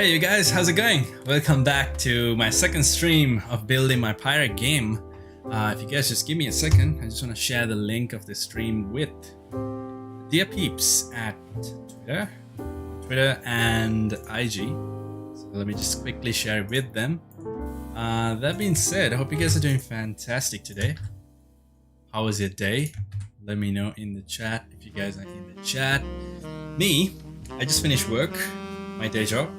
Hey you guys, how's it going? Welcome back to my second stream of building my pirate game. If you guys just give me a second, I just want to share the link of the stream with dear peeps at Twitter and IG. So let me just quickly share it with them. That being said, I hope you guys are doing fantastic today. How was your day? Let me know in the chat if you guys are in the chat. Me, I just finished work, my day job.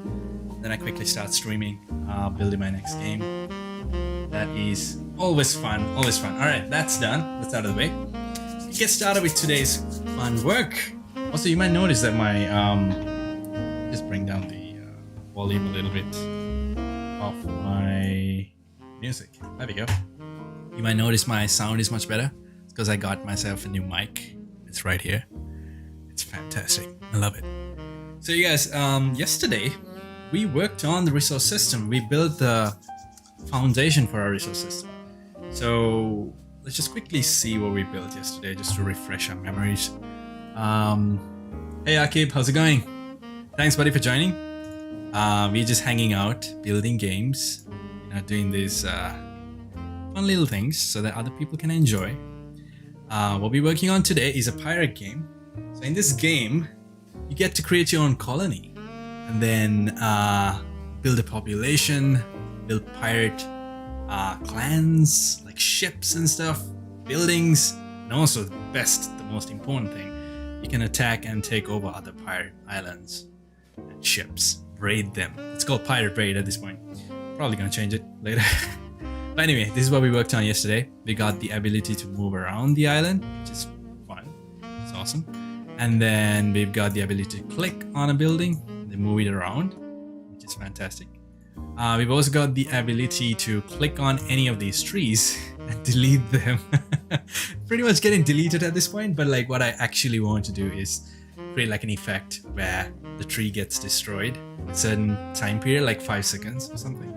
Then I quickly start streaming, building my next game. That is always fun, always fun. Alright, that's done. That's out of the way. Let's get started with today's fun work. Also, you might notice that my, just bring down the volume a little bit of my music. There we go. You might notice my sound is much better. It's because I got myself a new mic. It's right here. It's fantastic. I love it. So you guys, yesterday, we worked on the resource system. We built the foundation for our resource system. So let's just quickly see what we built yesterday, just to refresh our memories. Hey Akib, how's it going? Thanks buddy for joining. We're just hanging out, building games, doing these fun little things so that other people can enjoy. What we're working on today is a pirate game. So in this game, you get to create your own colony. And then build a population, build pirate clans, like ships and stuff, buildings, and also the most important thing, you can attack and take over other pirate islands and ships, raid them. It's called Pirate Raid at this point. Probably gonna change it later. But anyway, this is what we worked on yesterday. We got the ability to move around the island, which is fun. It's awesome. And then we've got the ability to click on a building, they move it around, which is fantastic. We've also got the ability to click on any of these trees and delete them. Pretty much getting deleted at this point, but like what I actually want to do is create like an effect where the tree gets destroyed a certain time period, like 5 seconds or something.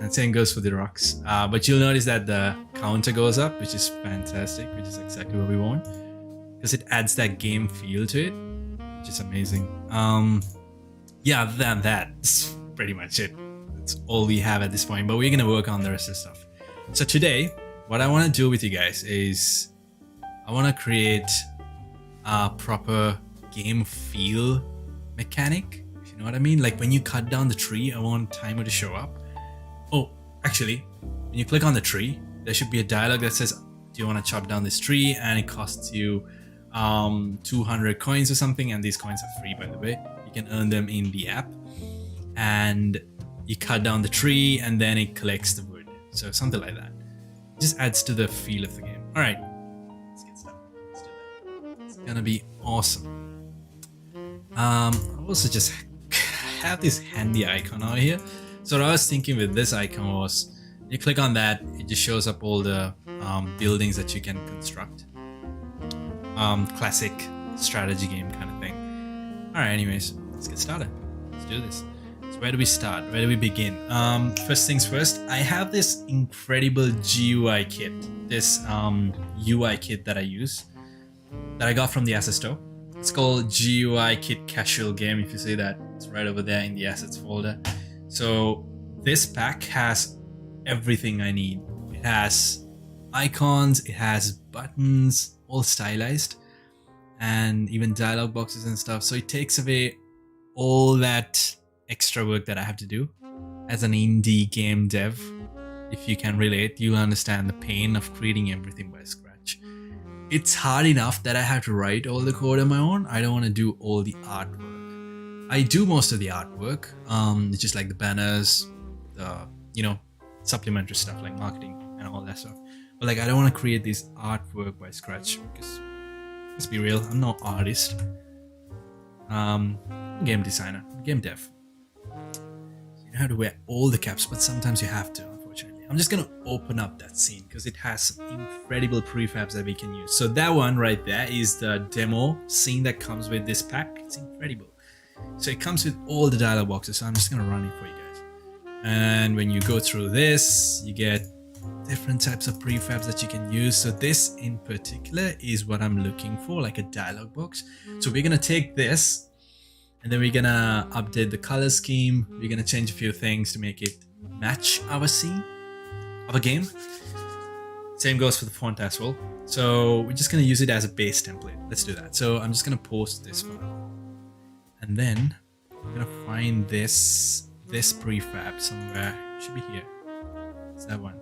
And same goes for the rocks. But you'll notice that the counter goes up, which is fantastic, which is exactly what we want. Because it adds that game feel to it, which is amazing. Yeah, other than that, that's pretty much it. That's all we have at this point, but we're gonna work on the rest of the stuff. So today, what I want to do with you guys is I want to create a proper game feel mechanic, if you know what I mean. Like when you cut down the tree, I want timer to show up. Oh, actually, when you click on the tree, there should be a dialogue that says, do you want to chop down this tree? And it costs you 200 coins or something, and these coins are free, by the way. You can earn them in the app, and you cut down the tree and then it collects the wood, so something like that. It just adds to the feel of the game. All right, let's get started. Let's do that. It's gonna be awesome. I also just have this handy icon out here. So what I was thinking with this icon was, you click on that, it just shows up all the buildings that you can construct. Classic strategy game kind of thing. Alright, anyways, let's get started. Let's do this. So where do we start? Where do we begin? First things first, I have this incredible GUI kit. This UI kit that I use, that I got from the asset store. It's called GUI Kit Casual Game. If you see that, it's right over there in the assets folder. So this pack has everything I need. It has icons, it has buttons, all stylized, and even dialog boxes and stuff. So it takes away all that extra work that I have to do as an indie game dev. If you can relate, you'll understand the pain of creating everything by scratch. It's hard enough that I have to write all the code on my own. I don't want to do all the artwork. I do most of the artwork, it's just like the banners, the supplementary stuff like marketing and all that stuff. But like I don't want to create this artwork by scratch because, let's be real, I'm no artist. I'm a game designer, game dev. So you don't have to wear all the caps, but sometimes you have to, unfortunately. I'm just gonna open up that scene because it has some incredible prefabs that we can use. So that one right there is the demo scene that comes with this pack. It's incredible. So it comes with all the dialog boxes. So I'm just gonna run it for you guys. And when you go through this, you get different types of prefabs that you can use. So this in particular is what I'm looking for, like a dialog box. So we're gonna take this And then we're gonna update the color scheme. We're gonna change a few things to make it match our scene of a game. Same goes for the font as well. So we're just gonna use it as a base template. Let's do that. So I'm just gonna post this for now. And then I'm gonna find this prefab somewhere. It should be here. It's that one.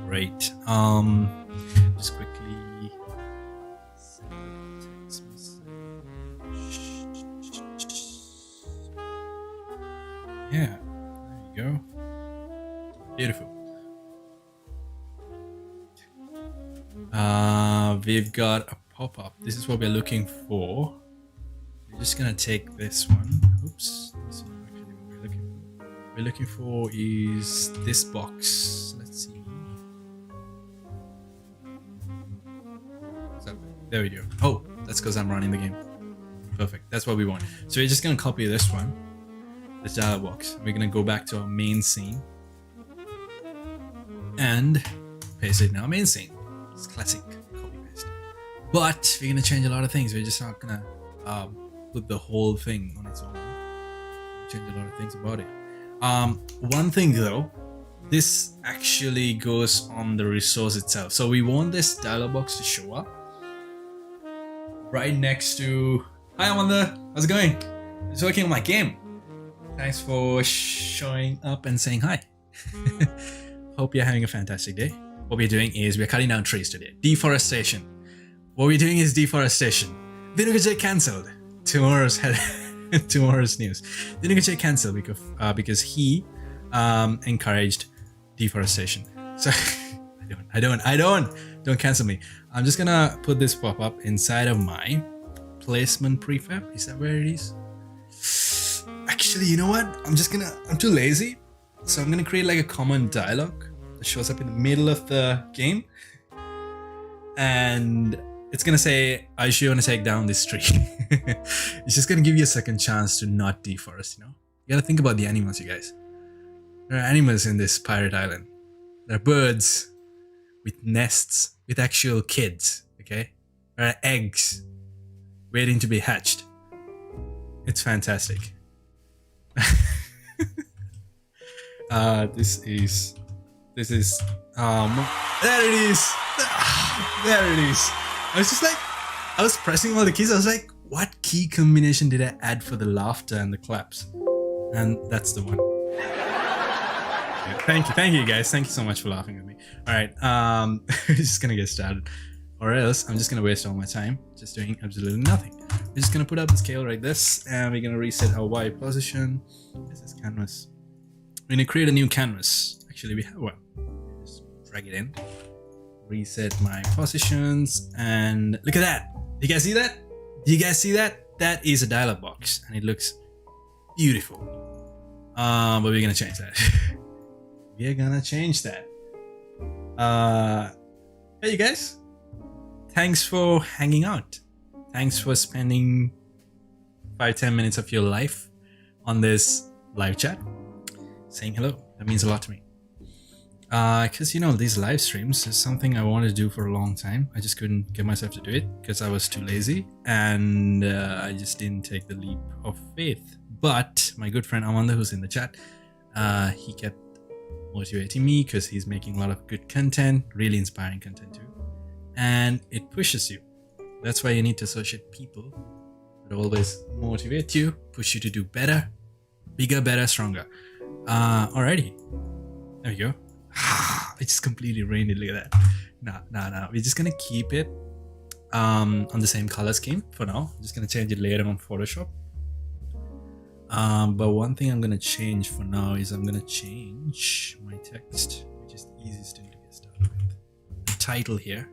Great. Just quickly send text message. Yeah, there you go. Beautiful. We've got a pop-up. This is what we're looking for. We're just gonna take this one. Oops, this one actually what we're looking for is this box. Let's see. So, there we go. Oh, that's because I'm running the game. Perfect. That's what we want. So we're just gonna copy this one, this dialog box. We're gonna go back to our main scene and paste it in our main scene. It's classic copy paste. But we're gonna change a lot of things. We're just not gonna put the whole thing on its own. Change a lot of things about it. One thing though, this actually goes on the resource itself. So we want this dialog box to show up right next to. Hi Amanda, how's it going? Just working on my game. Thanks for showing up and saying hi. Hope you're having a fantastic day. What we're doing is we're cutting down trees today. Deforestation. What we're doing is deforestation. Vinuga cancelled. Tomorrow's news. Vinuga cancelled because he encouraged deforestation. So don't cancel me. I'm just gonna put this pop-up inside of my placement prefab. Is that where it is? Actually, you know what? I'm too lazy. So I'm gonna create like a common dialogue that shows up in the middle of the game. And it's gonna say, I sure wanna take down this tree. It's just gonna give you a second chance to not deforest, you know? You gotta think about the animals, you guys. There are animals in this pirate island. There are birds with nests, with actual kids, okay? There are eggs waiting to be hatched. It's fantastic. This is there it is. There it is. I was pressing all the keys. I was like, what key combination did I add for the laughter and the claps? And that's the one. Yeah, thank you guys. Thank you so much for laughing with me. All right, we're just gonna get started, or else I'm just gonna waste all my time just doing absolutely nothing. We're just gonna put up the scale like this, and we're gonna reset our Y position. This is canvas. We're gonna create a new canvas. Actually, we have one. Just drag it in. Reset my positions, and look at that. You guys see that? Do you guys see that? That is a dialog box, and it looks beautiful. But we're gonna change that. We're gonna change that. Hey, you guys. Thanks for hanging out. Thanks for spending 5-10 minutes of your life on this live chat, saying hello. That means a lot to me. Because you know, these live streams is something I wanted to do for a long time. I just couldn't get myself to do it because I was too lazy, and I just didn't take the leap of faith. But my good friend Amanda, who's in the chat, he kept motivating me because he's making a lot of good content, really inspiring content too, and it pushes you. That's why you need to associate people that always motivate you, push you to do better, bigger, better, stronger. Alrighty, there we go. I just completely ruined it. Look at that. Nah. We're just gonna keep it on the same color scheme for now. I'm just gonna change it later on Photoshop. But one thing I'm gonna change for now is I'm gonna change my text, which is the easiest thing to get started with. The title here.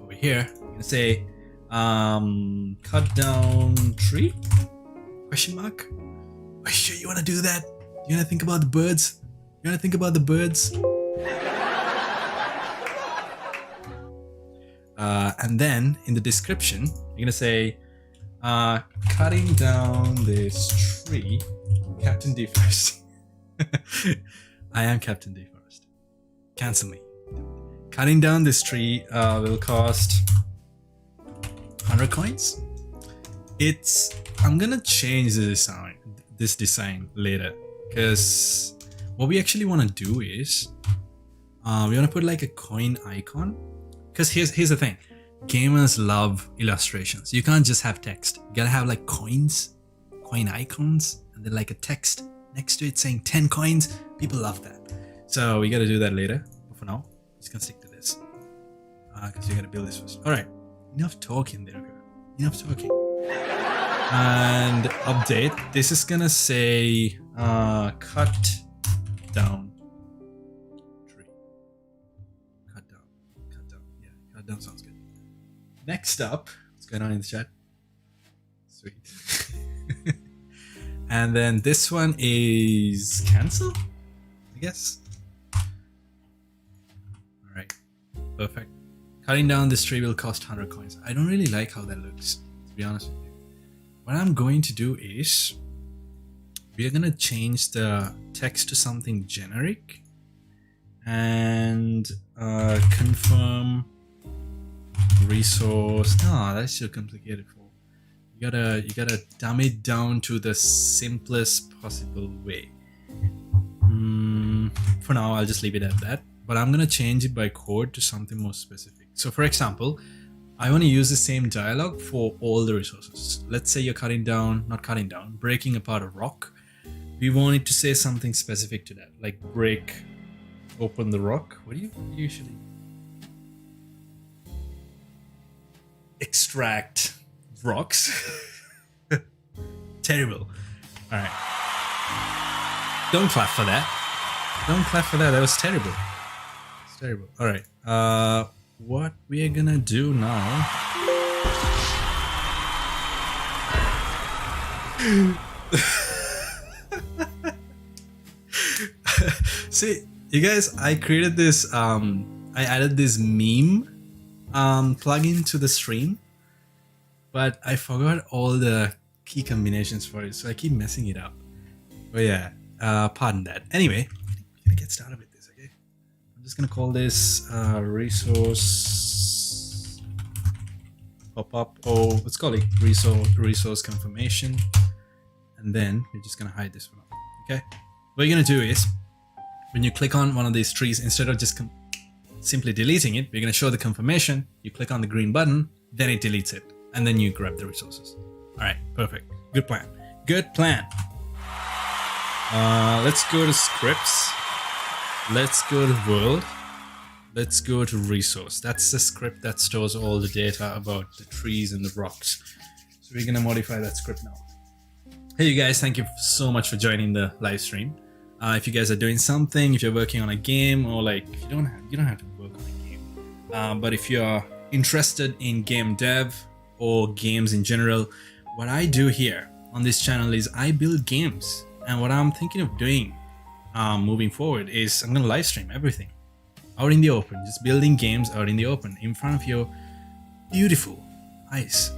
Over here, I'm gonna say cut down tree? Question mark? Are you sure you wanna do that? You wanna think about the birds? You wanna think about the birds? And then in the description, you're gonna say, cutting down this tree, Captain Deforest. I am Captain Deforest. Cancel me. Cutting down this tree will cost 100 coins. I'm gonna change this design later, because what we actually want to do is we want to put like a coin icon, because here's the thing. Gamers love illustrations. You can't just have text. You gotta have like coin icons, and then like a text next to it saying 10 coins. People love that. So we gotta do that later. But for now, just gonna stick to this. Because you gotta build this first. Alright, enough talking there, girl. Enough talking. And update. This is gonna say cut down tree. Cut down. Yeah, cut down sounds good. Next up, what's going on in the chat? Sweet. And then this one is cancel, I guess. Alright, perfect. Cutting down this tree will cost 100 coins. I don't really like how that looks, to be honest with you. What I'm going to do is we are going to change the text to something generic and confirm resource. No, that's too complicated for. You gotta dumb it down to the simplest possible way. For now, I'll just leave it at that. But I'm gonna change it by code to something more specific. So for example, I want to use the same dialogue for all the resources. Let's say you're breaking apart a rock. We want it to say something specific to that, like break open the rock. What do you usually? Extract rocks. Terrible. All right. Don't clap for that. Don't clap for that. That was terrible. It's terrible. All right. What we are gonna do now? See, you guys, I created this. I added this meme plugin to the stream, but I forgot all the key combinations for it, so I keep messing it up. But yeah, pardon that. Anyway, we're gonna get started with this, okay? I'm just gonna call this resource pop-up, or let's call it resource confirmation, and then we're just gonna hide this one, okay? What you're gonna do is, when you click on one of these trees, instead of just simply deleting it, we're gonna show the confirmation. You click on the green button, then it deletes it, and then you grab the resources. All right, perfect. Good plan. Good plan. Let's go to scripts. Let's go to world. Let's go to resource. That's the script that stores all the data about the trees and the rocks. So we're gonna modify that script now. Hey you guys, thank you so much for joining the live stream. If you guys are doing something, if you're working on a game, or like you don't have to work on a game, but if you're interested in game dev or games in general, what I do here on this channel is I build games. And what I'm thinking of doing moving forward is I'm gonna live stream everything out in the open, just building games out in the open in front of your beautiful eyes.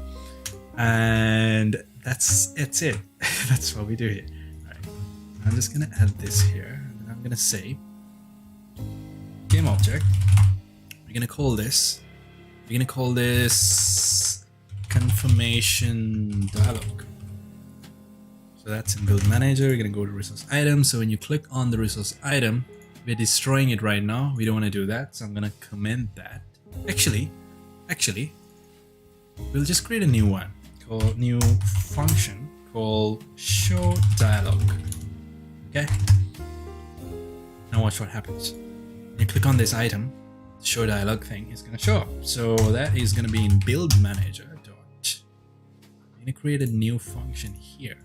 And that's it. That's what we do here. All right. I'm just gonna add this here, and I'm gonna say game object. We're gonna call this confirmation dialog. So that's in build manager. We're gonna go to resource item. So when you click on the resource item, we're destroying it right now. We don't want to do that, so I'm gonna comment that. Actually, we'll just create a new one called new function called show dialog. Okay. Now watch what happens. When you click on this item, the show dialog thing is gonna show up. So that is gonna be in build manager. I'm gonna create a new function here.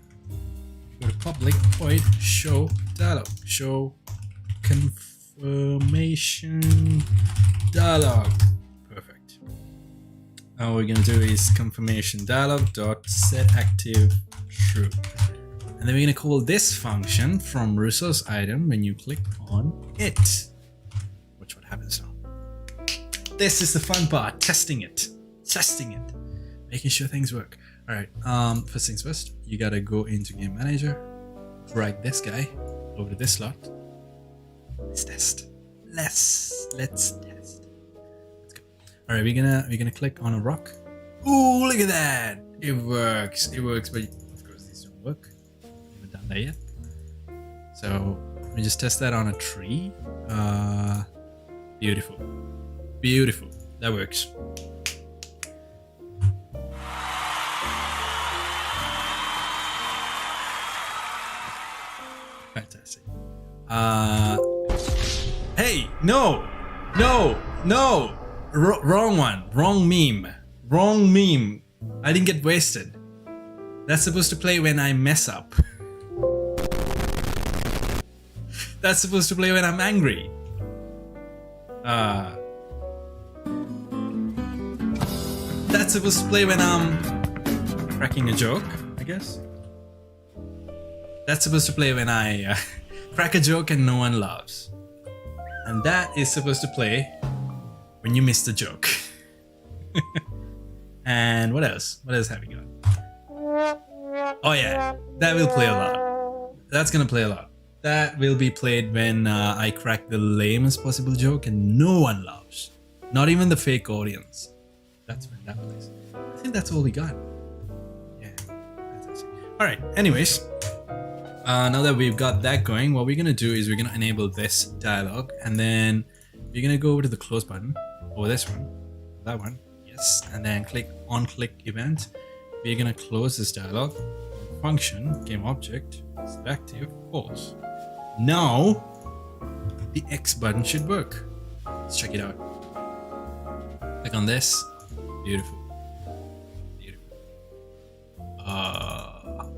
Go to public void show dialog, show confirmation dialog. Perfect. Now what we're gonna do is confirmation dialog dot set active true, and then we're gonna call this function from resource item when you click on it. Watch what happens now. This is the fun part, testing it, making sure things work. All right, first things first, you gotta go into game manager, drag this guy over to this slot. Let's test. Let's test. Let's go. All right, we're gonna click on a rock. Ooh, look at that! It works. It works, but of course these don't work. Haven't done that yet. So let me just test that on a tree. Beautiful. Beautiful. That works. Fantastic. Hey, no, wrong one, wrong meme. I didn't get wasted. That's supposed to play when I mess up. That's supposed to play when I'm angry. That's supposed to play when I'm cracking a joke, I guess. That's supposed to play when I crack a joke and no one laughs. And that is supposed to play when you miss the joke. And what else? What else have we got? Oh yeah, that will play a lot. That's gonna play a lot. That will be played when I crack the lamest possible joke and no one laughs. Not even the fake audience. That's when that plays. I think that's all we got. Yeah, fantastic. Alright, anyways. Now that we've got that going, what we're gonna do is we're gonna enable this dialog, and then we're gonna go over to the close button, or this one, that one, yes, and then click on click event. We're gonna close this dialog. Function game object is active false. Now the X button should work. Let's check it out. Click on this. Beautiful. Beautiful.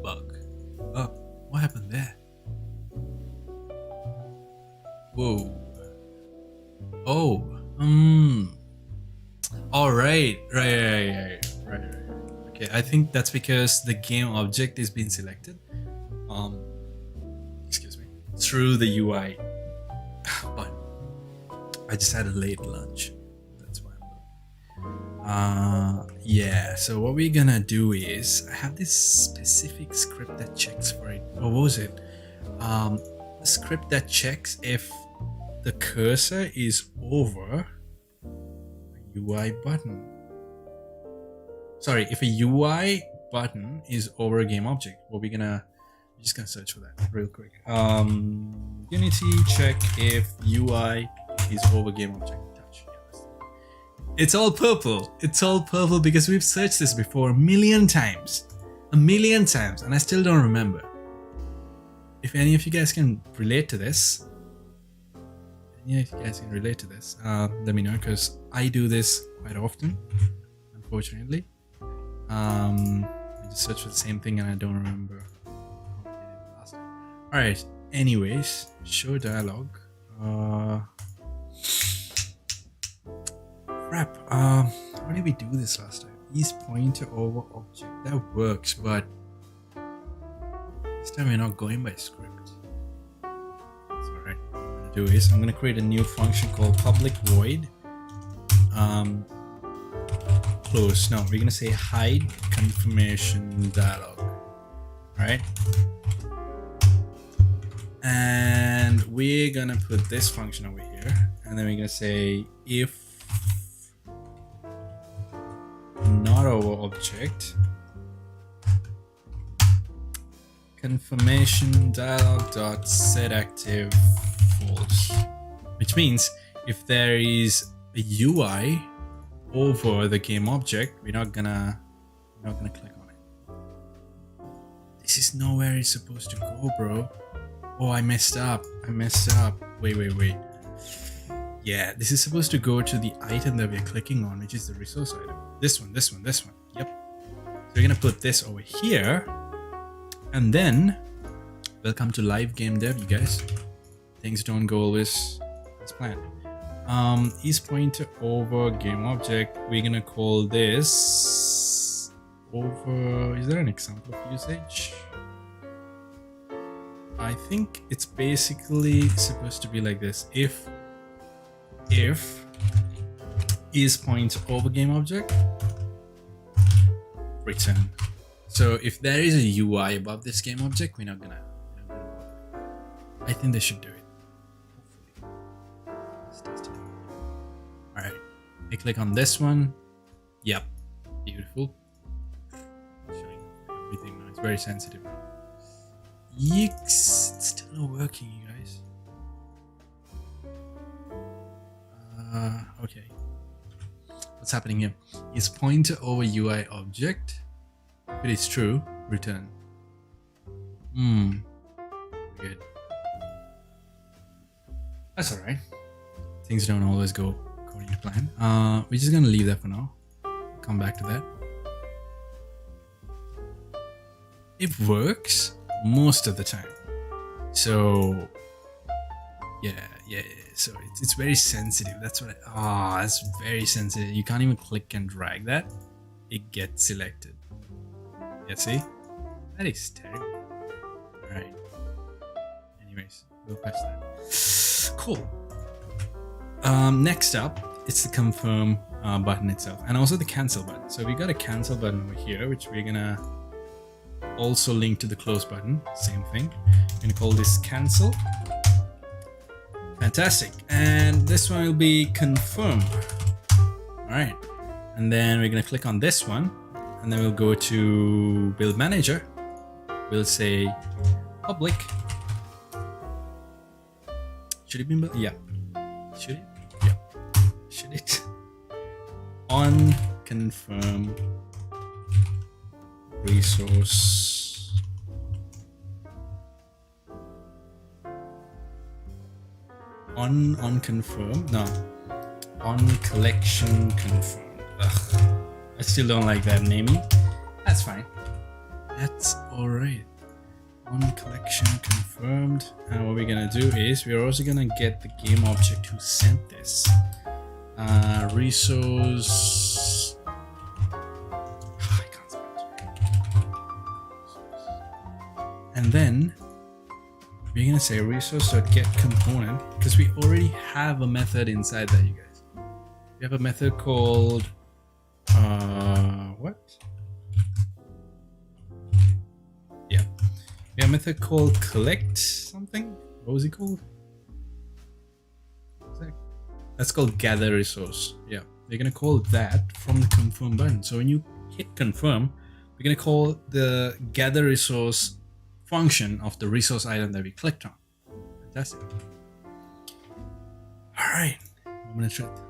Bug. Oh. What happened there? Whoa. Oh. All right. Right. Okay, I think that's because the game object is being selected. Excuse me. Through the UI. But I just had a late lunch. That's why I'm yeah, so what we're gonna do is I have this specific script that checks for it. What was it? A script that checks if the cursor is over a UI button. Sorry, if a UI button is over a game object. We're just gonna search for that real quick. Unity check if UI is over game object. It's all purple. It's all purple because we've searched this before a million times, and I still don't remember. If any of you guys can relate to this, let me know, because I do this quite often, unfortunately. I just search for the same thing and I don't remember how I did it last time. Alright, anyways, show dialog. Crap, how did we do this last time? Is pointer over object. That works, but this time we're not going by script. That's alright. What I'm gonna do is I'm gonna create a new function called public void close. No, we're gonna say hide confirmation dialog. Alright. And we're gonna put this function over here, and then we're gonna say if not over object confirmation dialog dot set active false, which means if there is a UI over the game object, we're not gonna click on it. This is not where it's supposed to go, bro. Oh, I messed up. Wait. Yeah, this is supposed to go to the item that we're clicking on, which is the resource item. This one. Yep. So we're gonna put this over here, and then welcome to live game dev, you guys. Things don't go always as planned. Is pointer over game object. We're gonna call this over. Is there an example of usage? I think it's basically supposed to be like this. If is pointer over game object, return. So if there is a UI above this game object, we're not gonna bother. I think they should do it. Hopefully. Let's test it. Alright. We click on this one. Yep. Beautiful. Showing everything now. It's very sensitive now. Yeeks. It's still not working, you guys. Okay. What's happening here? Is pointer over UI object? If it is true, return. Good. That's alright. Things don't always go according to plan. We're just gonna leave that for now. Come back to that. It works most of the time. So yeah. So it's very sensitive. That's what it's very sensitive. You can't even click and drag that. It gets selected. Yeah, see? That is terrible. Alright. Anyways, we'll patch that. Cool. Next up, it's the confirm button itself, and also the cancel button. So we got a cancel button over here, which we're gonna also link to the close button. Same thing. We're gonna call this cancel. Fantastic. And this one will be confirm. Alright. And then we're gonna click on this one, and then we'll go to build manager. We'll say public. Should it be? Yeah. Should it? Yeah. Should it? On confirm resource. On confirm. No. On collection confirmed. Ugh. I still don't like that naming. That's fine. That's alright. On collection confirmed. And what we're gonna do is we're also gonna get the game object who sent this. Resource. I can't spell it. And then we're gonna say resource.get component, because we already have a method inside that, you guys. We have a method called what? Yeah. We have a method called collect something. What was it called? That's called gather resource. Yeah, we're gonna call that from the confirm button. So when you hit confirm, we're gonna call the gather resource function of the resource item that we clicked on. Fantastic. All right, moment of truth.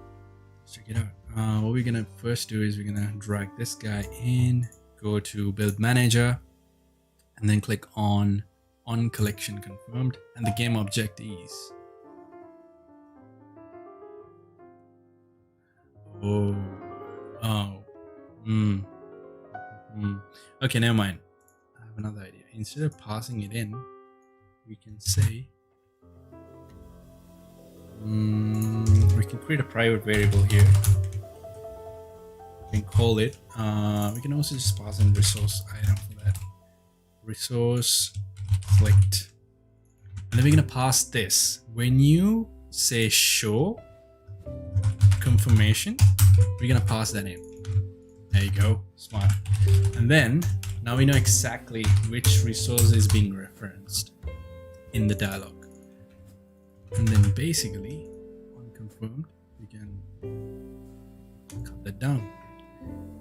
Let's check it out. What we're gonna first do is we're gonna drag this guy in, go to build manager, and then click on collection confirmed, and the game object is okay, never mind. I have another idea. Instead of passing it in, we can say we can create a private variable here. We can call it we can also just pass in resource item for that. Resource clicked. And then we're gonna pass this. When you say show confirmation, we're gonna pass that in. There you go, smart. And then now we know exactly which resource is being referenced in the dialog. And then basically, on confirmed, we can cut that down.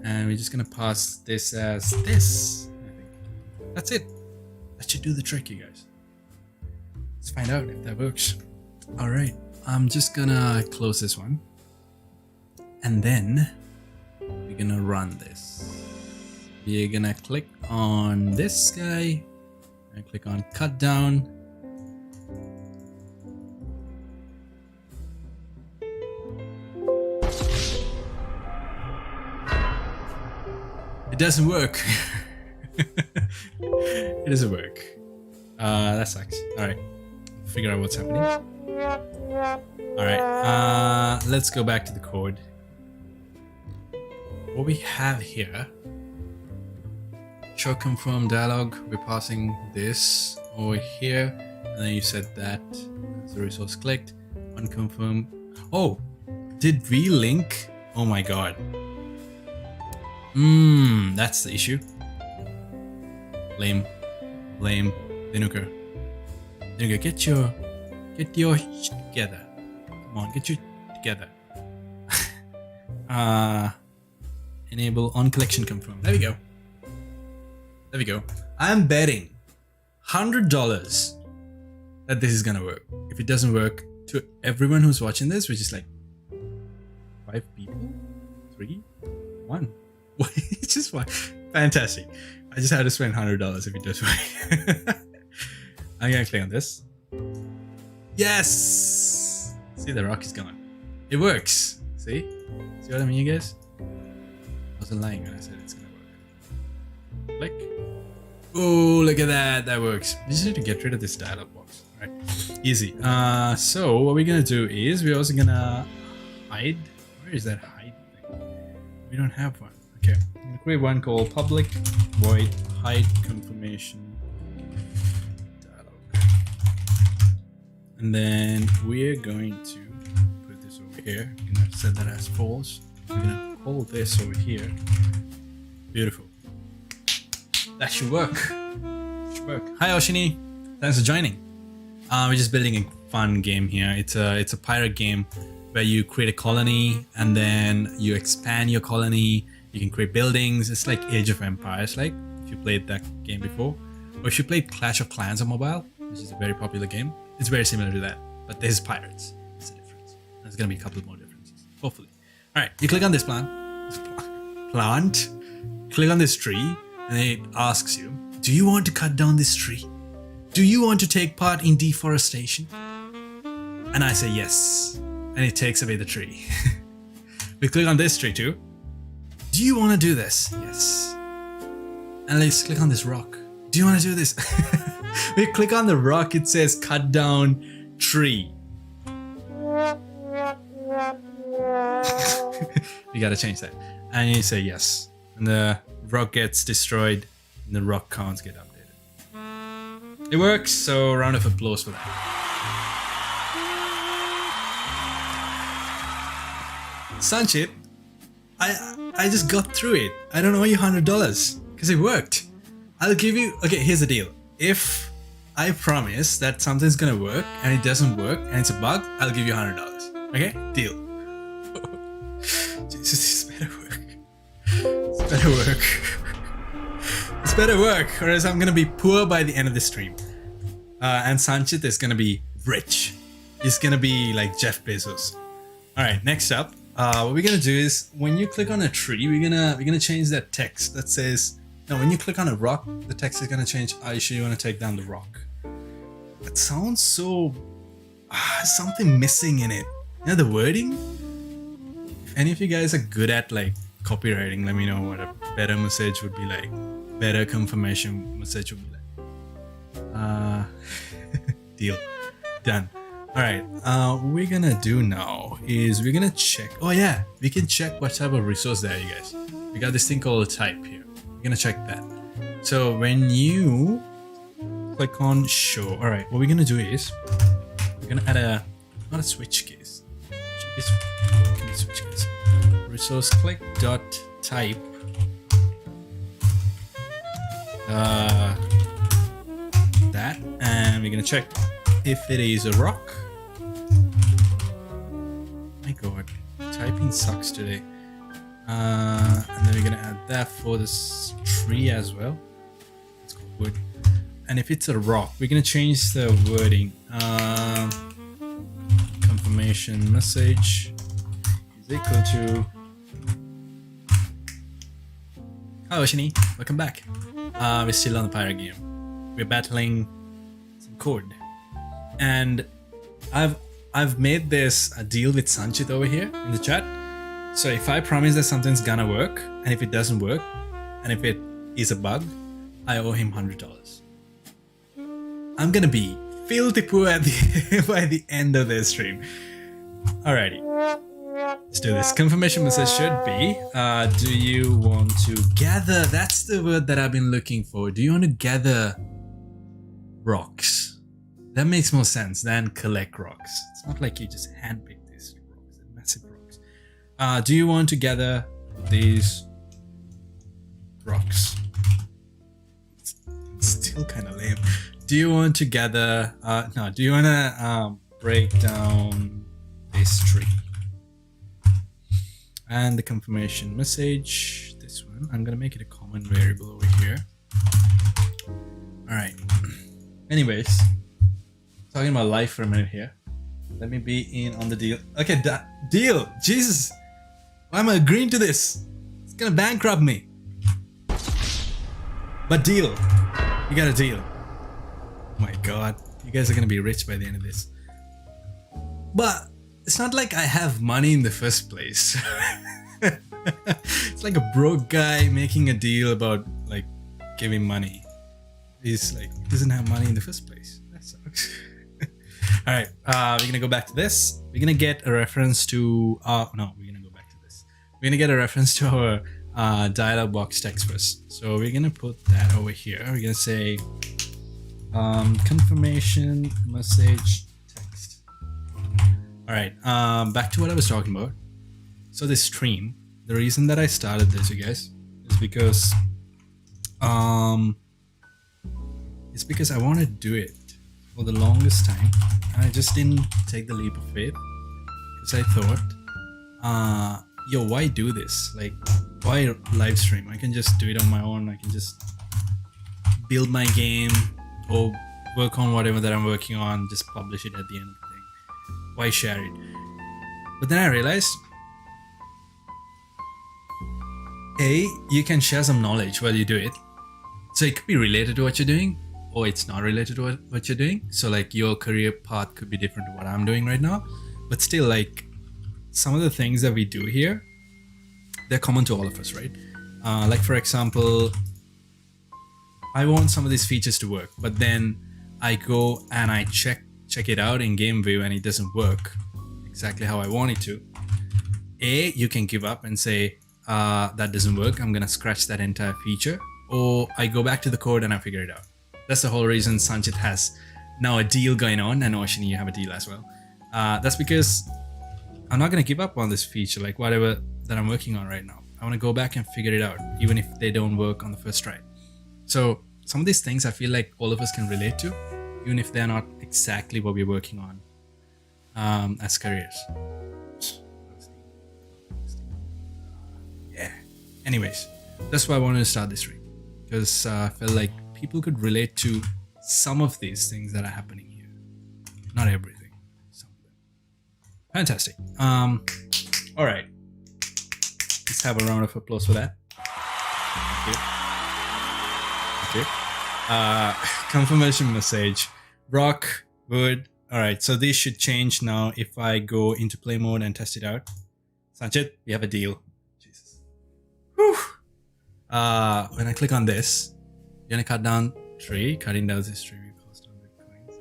And we're just gonna pass this as this. I think that's it. That should do the trick, you guys. Let's find out if that works. All right, I'm just gonna close this one. And then we're gonna run this. We're gonna click on this guy and click on cut down. It doesn't work. It doesn't work. That sucks. Alright, figure out what's happening. Alright, let's go back to the code. What we have here, show confirm dialog, we're passing this over here, and then you said that as the resource clicked, unconfirm. Oh, did we link? Oh my god. That's the issue. Lame. Dinuka, get your shit together. Come on, get your together. Enable on collection confirm. There we go. There we go. I'm betting $100 that this is gonna work. If it doesn't work, to everyone who's watching this, which is like 5 people, 3, 1. It's just fine. Fantastic. I just had to spend $100 if it does work. I'm gonna click on this. Yes! See, the rock is gone. It works. See? See what I mean, you guys? I wasn't lying when I said it's gonna work. Click. Oh, look at that. That works. You just need to get rid of this dialog box. All right. Easy. So what we're gonna do is we're also gonna hide. Where is that hide thing? We don't have one. Okay. I'm gonna create one called public void hide confirmation dialog. And then we're going to put this over here. I'm gonna set that as false. We're gonna call this over here. Beautiful. That should work. Should work. Hi Oshini, thanks for joining. We're just building a fun game here. It's a pirate game where you create a colony and then you expand your colony. You can create buildings. It's like Age of Empires, like if you played that game before, or if you played Clash of Clans on mobile, which is a very popular game. It's very similar to that, but this is pirates. It's a difference. There's gonna be a couple more differences, hopefully. All right, you click on this plant, click on this tree. And it asks you, do you want to cut down this tree? Do you want to take part in deforestation? And I say yes. And it takes away the tree. We click on this tree too. Do you want to do this? Yes. And let's click on this rock. Do you want to do this? We click on the rock, it says cut down tree. You gotta change that. And you say yes. And the rock gets destroyed and the rock counts get updated. It works, so round of applause for that. Sanchit, I just got through it. I don't owe you $100 because it worked. I'll give you, okay, here's the deal. If I promise that something's gonna work and it doesn't work and it's a bug, I'll give you $100. Okay? Deal. Jesus, this better work. This better work. This better work, or else I'm gonna be poor by the end of the stream. And Sanchit is gonna be rich. He's gonna be like Jeff Bezos. Alright, next up, what we're gonna do is when you click on a tree, we're gonna change that text that says, no, when you click on a rock, the text is gonna change, are you sure you wanna take down the rock? That sounds so something missing in it. You know the wording? If any of you guys are good at like copywriting, let me know what a better message would be like. Better confirmation message would be like. Deal. Done. Alright, what we're gonna do now is we're gonna check. Oh yeah, we can check what type of resource there, you guys. We got this thing called type here. We're gonna check that. So when you click on show, alright, what we're gonna do is we're gonna add not a switch case. Switch case. Resource click dot type that, and we're gonna check if it is a rock. My god, typing sucks today. And then we're gonna add that for this tree as well. Let's go wood. And if it's a rock, we're gonna change the wording. Confirmation message is equal to. Hello Oshini, welcome back. We're still on the pirate game. We're battling some code. And I've made this a deal with Sanchit over here in the chat. So if I promise that something's gonna work, and if it doesn't work, and if it is a bug, I owe him $100. I'm gonna be filthy poor at by the end of this stream. Alrighty. Let's do this. Confirmation message should be, do you want to gather, that's the word that I've been looking for. Do you want to gather rocks? That makes more sense than collect rocks. It's not like you just handpick these rocks, they're massive rocks. Do you want to gather these rocks? It's still kind of lame. Do you want to gather, no, do you want to break down this tree? And the confirmation message, this one, I'm gonna make it a common variable over here. All right. Anyways, talking about life for a minute here. Let me be in on the deal. Okay, deal. Jesus, why am I agreeing to this? It's gonna bankrupt me. But deal. You got a deal. Oh my God, you guys are gonna be rich by the end of this. But it's not like I have money in the first place. It's like a broke guy making a deal about like giving money. He's like, he doesn't have money in the first place. That sucks. All right, we're gonna go back to this. We're gonna get a reference to no, we're gonna go back to this. We're gonna get a reference to our dialog box text first. So we're gonna put that over here. We're gonna say confirmation message text. All right, back to what I was talking about. So this stream, the reason that I started this, you guys, is because I wanted to do it for the longest time. I just didn't take the leap of faith because I thought, yo, why do this? Like, why live stream? I can just do it on my own. I can just build my game or work on whatever that I'm working on, just publish it at the end of the thing. Why share it? But then I realized, A, you can share some knowledge while you do it. So it could be related to what you're doing, or it's not related to what you're doing. So like your career path could be different to what I'm doing right now. But still, like some of the things that we do here, they're common to all of us, right? Like for example, I want some of these features to work, but then I go and I check it out in game view and it doesn't work exactly how I want it to. A, you can give up and say, that doesn't work, I'm gonna scratch that entire feature. Or I go back to the code and I figure it out. That's the whole reason Sanchit has now a deal going on, and Ocean, you have a deal as well. That's because I'm not gonna give up on this feature, like whatever that I'm working on right now. I wanna go back and figure it out, even if they don't work on the first try. So some of these things I feel like all of us can relate to, even if they're not exactly what we're working on as careers. Yeah. Anyways, that's why I wanted to start this stream, because I felt like people could relate to some of these things that are happening here. Not everything, some of them. Fantastic. All right. Let's have a round of applause for that. Okay. Confirmation message. Rock, wood. All right. So these should change now if I go into play mode and test it out. Sanchit, we have a deal. Jesus. Whew. When I click on this, you're gonna cut down tree. Cutting down this tree, we cost 100 coins.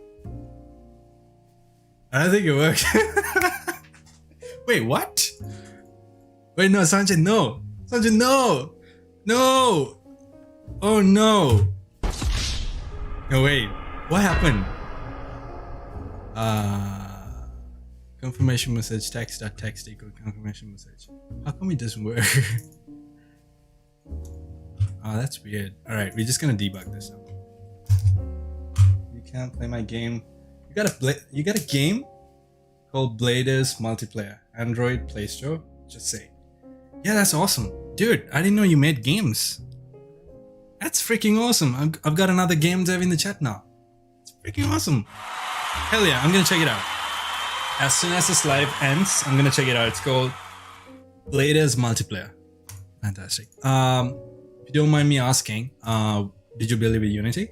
I don't think it worked. Wait, what? Wait, no, Sanjay, no. Sanjay, no. No. Oh no. No, wait. What happened? Confirmation message text.text equal confirmation message. How come it doesn't work? Oh, that's weird. Alright, we're just gonna debug this now. You can't play my game. You got a game called Bladers Multiplayer. Android Play Store. Just say. Yeah, that's awesome. Dude, I didn't know you made games. That's freaking awesome. I've got another game dev in the chat now. It's freaking awesome. Hell yeah, I'm gonna check it out. As soon as this live ends, I'm gonna check it out. It's called Bladers Multiplayer. Fantastic. If you don't mind me asking, did you build it with Unity?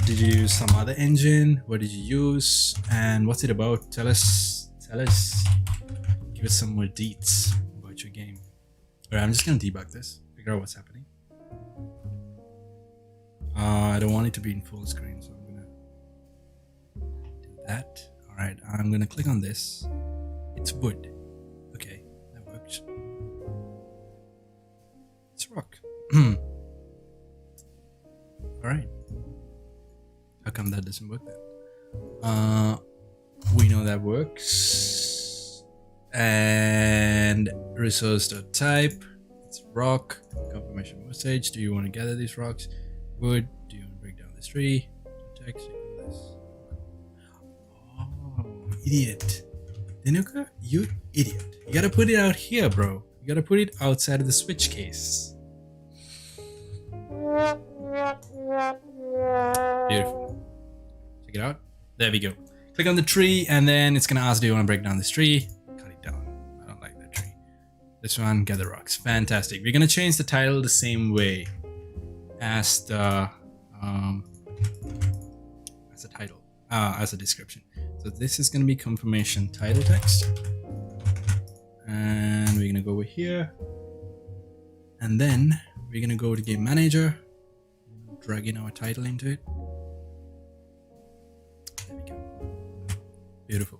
Did you use some other engine? What did you use? And what's it about? Tell us. Give us some more deets about your game. Alright, I'm just gonna debug this. Figure out what's happening. I don't want it to be in full screen, so I'm gonna do that. Alright, I'm gonna click on this. It's wood. Okay, that works. It's rock. Alright. How come that doesn't work then? We know that works. And resource.type. It's rock. Confirmation message. Do you want to gather these rocks? Wood. Do you want to break down this tree? Text. This. Oh, idiot. Dinuka, you idiot. You gotta put it out here, bro. You gotta put it outside of the switch case. Beautiful. Check it out. There we go. Click on the tree, and then it's gonna ask, do you want to break down this tree? Cut it down. I don't like that tree. This one, gather rocks. Fantastic. We're gonna change the title the same way as the title, as a description. So this is gonna be confirmation title text, and we're gonna go over here, and then we're gonna go to game manager, drag in our title into it. There we go. Beautiful.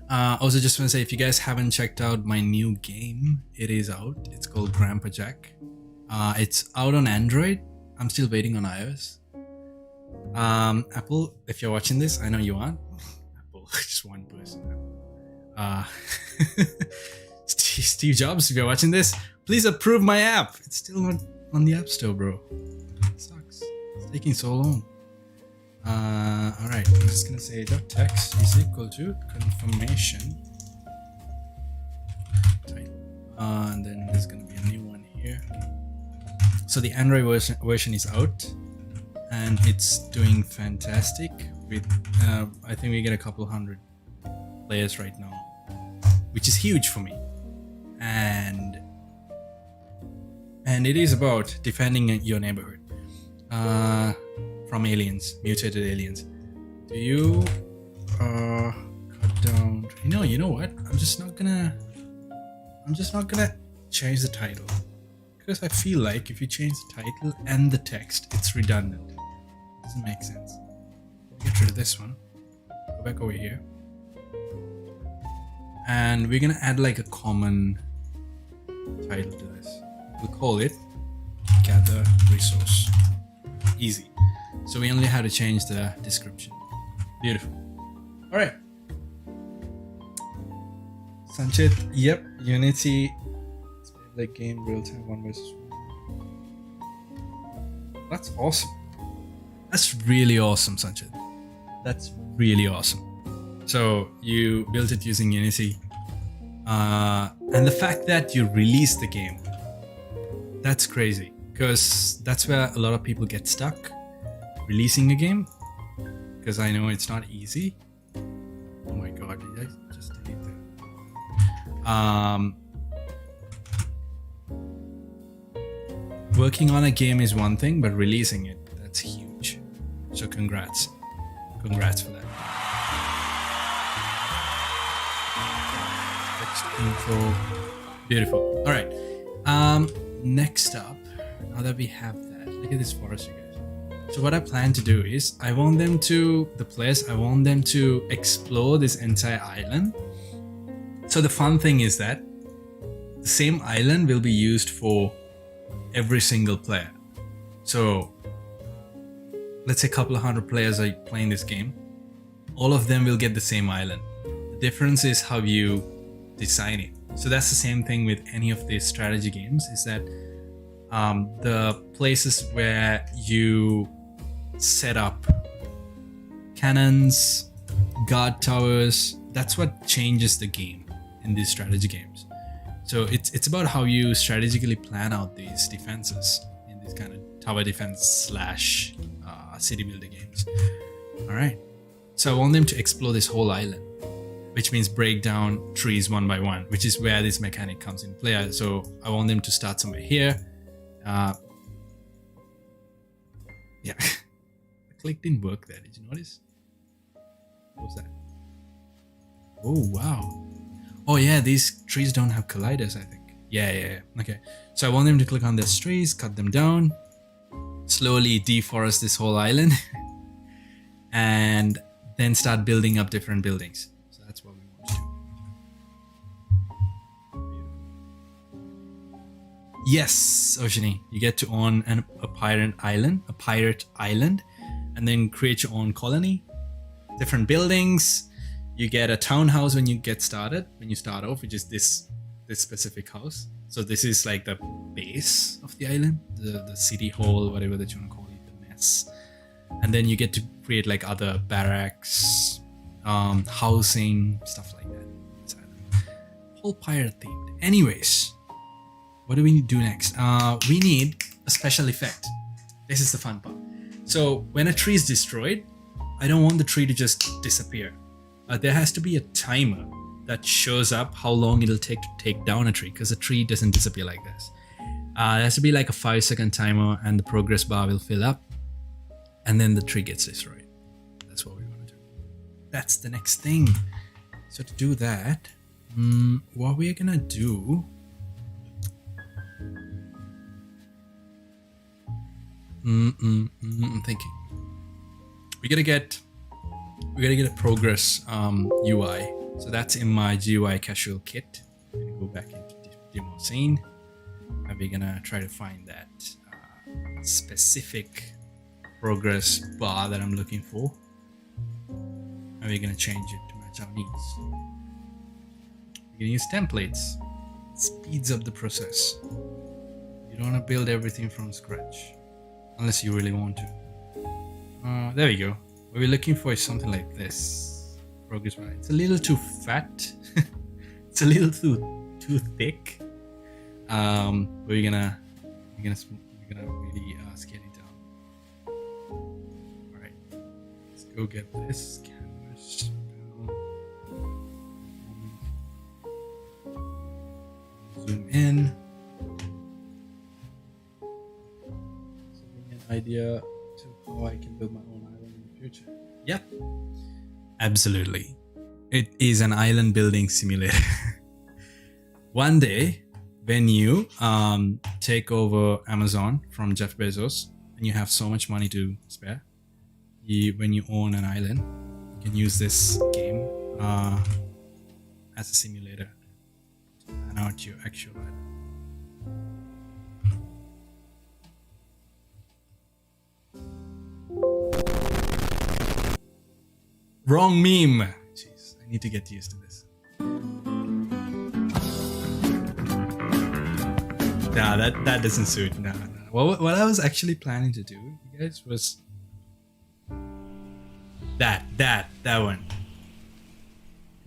Also, just want to say, if you guys haven't checked out my new game, it is out. It's called Grandpa Jack. It's out on Android. I'm still waiting on iOS. Apple, if you're watching this, I know you aren't. Apple, just one person. Steve Jobs, if you're watching this, please approve my app. It's still not on the App Store, bro. It sucks. It's taking so long. Alright, I'm just gonna say .text is equal to confirmation title. And then there's gonna be a new one here. So the Android version is out, and it's doing fantastic. With I think we get a couple hundred players right now, which is huge for me. And it is about defending your neighborhood from aliens, mutated aliens. Do you cut down? You know what? I'm just not gonna change the title, because I feel like if you change the title and the text, it's redundant. It doesn't make sense. Get rid of this one. Go back over here, and we're gonna add like a common title to this. We'll call it Gather Resource. Easy. So we only have to change the description. Beautiful. All right. Sanchit, yep. Unity. It's like game real time 1 versus 1. That's awesome. That's really awesome, Sanchit. That's really awesome. So you built it using Unity. And the fact that you released the game, that's crazy, because that's where a lot of people get stuck, releasing a game, because I know it's not easy. Oh my god, did I just delete that? Working on a game is one thing, but releasing it, that's huge. So congrats for that. Info. Beautiful. All right. Next up, now that we have that, look at this forest, you guys. So what I plan to do is, I want them to explore this entire island. So the fun thing is that the same island will be used for every single player. So let's say a couple of hundred players are playing this game. All of them will get the same island. The difference is how you design it. So that's the same thing with any of these strategy games, is that the places where you set up cannons, guard towers, that's what changes the game in these strategy games. So it's about how you strategically plan out these defenses in these kind of tower defense / city builder games. All right. So I want them to explore this whole island, which means break down trees one by one, which is where this mechanic comes in play. So I want them to start somewhere here. Yeah, the click didn't work there. Did you notice? What was that? Oh, wow. Oh yeah, these trees don't have colliders, I think. Yeah. Okay. So I want them to click on these trees, cut them down, slowly deforest this whole island, and then start building up different buildings. So that's what we want to do. Yes, Oceany, you get to own a pirate island, and then create your own colony, different buildings. You get a townhouse when you start off, which is this specific house. So this is like the base of the island, the city hall, whatever that you want to call it, the mess. And then you get to create like other barracks, housing, stuff like that. all pirate themed. Anyways, what do we need to do next? We need a special effect. This is the fun part. So when a tree is destroyed, I don't want the tree to just disappear. There has to be a timer that shows up how long it'll take to take down a tree, because a tree doesn't disappear like this. There has to be like a 5-second timer, and the progress bar will fill up, and then the tree gets destroyed. That's what we want to do. That's the next thing. So to do that, what we're gonna do, I'm thinking we gotta get a progress UI. So that's in my GUI casual kit. I'm gonna go back into the demo scene, and we're gonna try to find that specific progress bar that I'm looking for, and we're gonna change it to match our needs. We're gonna use templates. It speeds up the process. You don't want to build everything from scratch unless you really want to. There we go. What we're looking for is something like this. Progress bar. It's a little too fat. It's a little too thick. But we're gonna really scale it down. All right, let's go get this canvas. Zoom in. So give me an idea to how I can build my own island in the future. Yep, absolutely. It is an island building simulator. One day, when you take over Amazon from Jeff Bezos and you have so much money to spare, when you own an island, you can use this game as a simulator to plan out your actual island. Wrong meme! Jeez, I need to get used to this. Nah, that doesn't suit. No. What I was actually planning to do, you guys, was that one.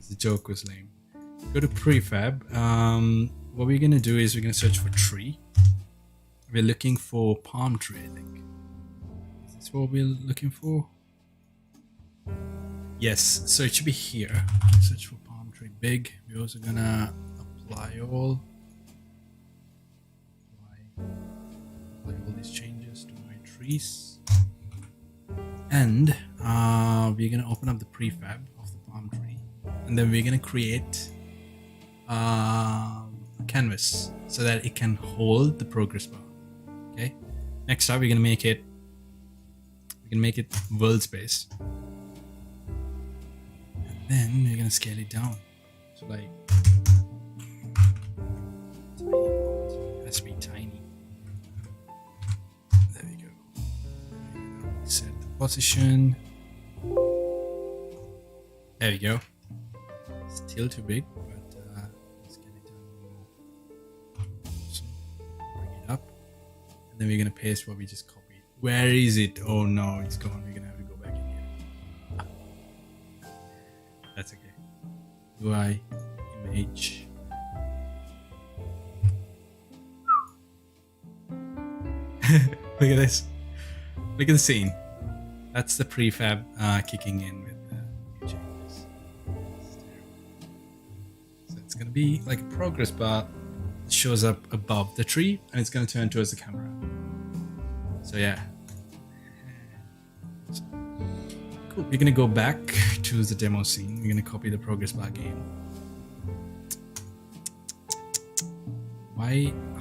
The joke was lame. Go to prefab. What we're gonna do is we're gonna search for tree. We're looking for palm tree, I think. Is this what we're looking for? Yes, so it should be here. Search for palm tree big. We're also gonna apply all these changes to my trees, and we're gonna open up the prefab of the palm tree, and then we're gonna create a canvas so that it can hold the progress bar. Okay, next up we're gonna make it world space, and then we're gonna scale it down. So like it has to be tiny. There we go. Set the position. There we go. Still too big, but let's get it down. So bring it up, and then we're gonna paste what we just copied. Where is it? Oh no, it's gone. We're gonna have to go back in here. That's okay. UI image. Look at this. Look at the scene. That's the prefab kicking in with the new changes. So it's gonna be like a progress bar that shows up above the tree, and it's gonna turn towards the camera. So yeah. Cool. We're gonna go back to the demo scene. We're gonna copy the progress bar again.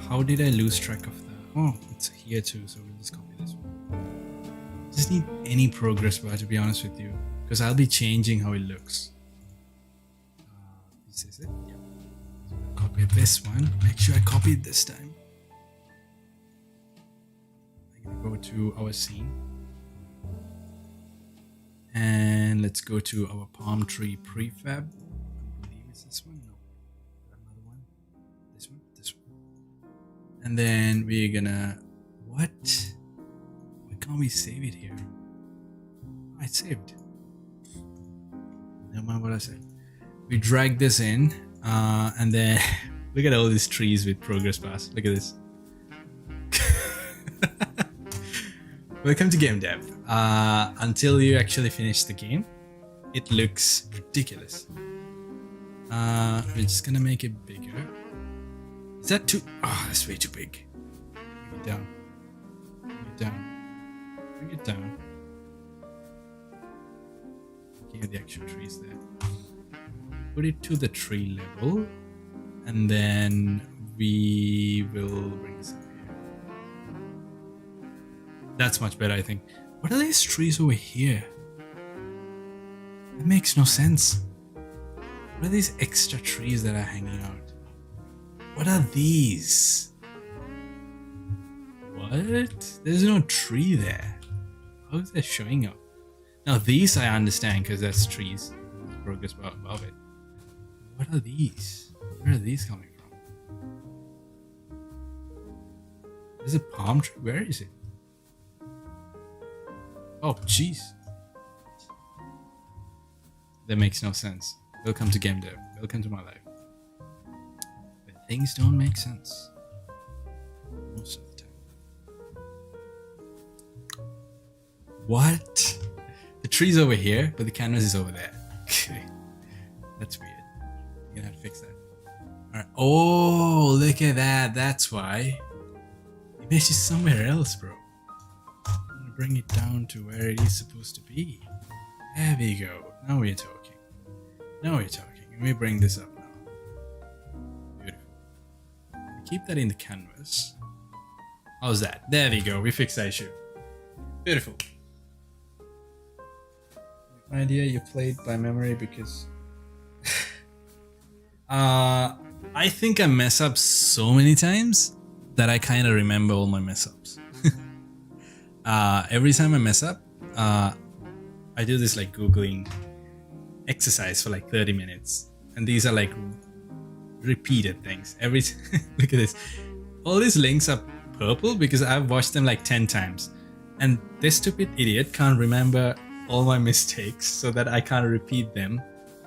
How did I lose track of that? Oh, it's here too, so we'll just copy this one. Just need any progress bar, to be honest with you, because I'll be changing how it looks. This is it. Yep. So I'll copy this one. Make sure I copy it this time. I'm gonna go to our scene, and let's go to our palm tree prefab. I believe it's this one. No, another one. This one. This one. And then we're gonna, what? Why can't we save it here? I saved. Never mind what I said. We drag this in And then look at all these trees with progress bars. Look at this. Welcome to game dev. Until you actually finish the game, it looks ridiculous. We're just gonna make it bigger. Is that too? Oh, that's way too big. Bring it down. Bring it down. Bring it down. Okay, the actual trees there. Put it to the tree level, and then we will bring this up here. That's much better, I think. What are these trees over here? That makes no sense. What are these extra trees that are hanging out? What are these? What? There's no tree there. How is that showing up? Now these I understand because that's trees. Progress bar above it. What are these? Where are these coming from? There's a palm tree. Where is it? Oh, jeez. That makes no sense. Welcome to game dev. Welcome to my life. But things don't make sense. Most of the time. What? The tree's over here, but the canvas is over there. Okay. That's weird. You're gonna have to fix that. Alright. Oh, look at that. That's why. The image is somewhere else, bro. I'm gonna bring it down to where it is supposed to be. There we go. Now we're talking. Now we're talking. Let me bring this up now. Beautiful. Keep that in the canvas. How's that? There we go. We fixed that issue. Beautiful. Idea you played by memory because I think I mess up so many times that I kind of remember all my mess ups. Every time I mess up, I do this like Googling exercise for like 30 minutes, and these are like repeated things. Look at this. All these links are purple because I've watched them like 10 times, and this stupid idiot can't remember all my mistakes so that I can't repeat them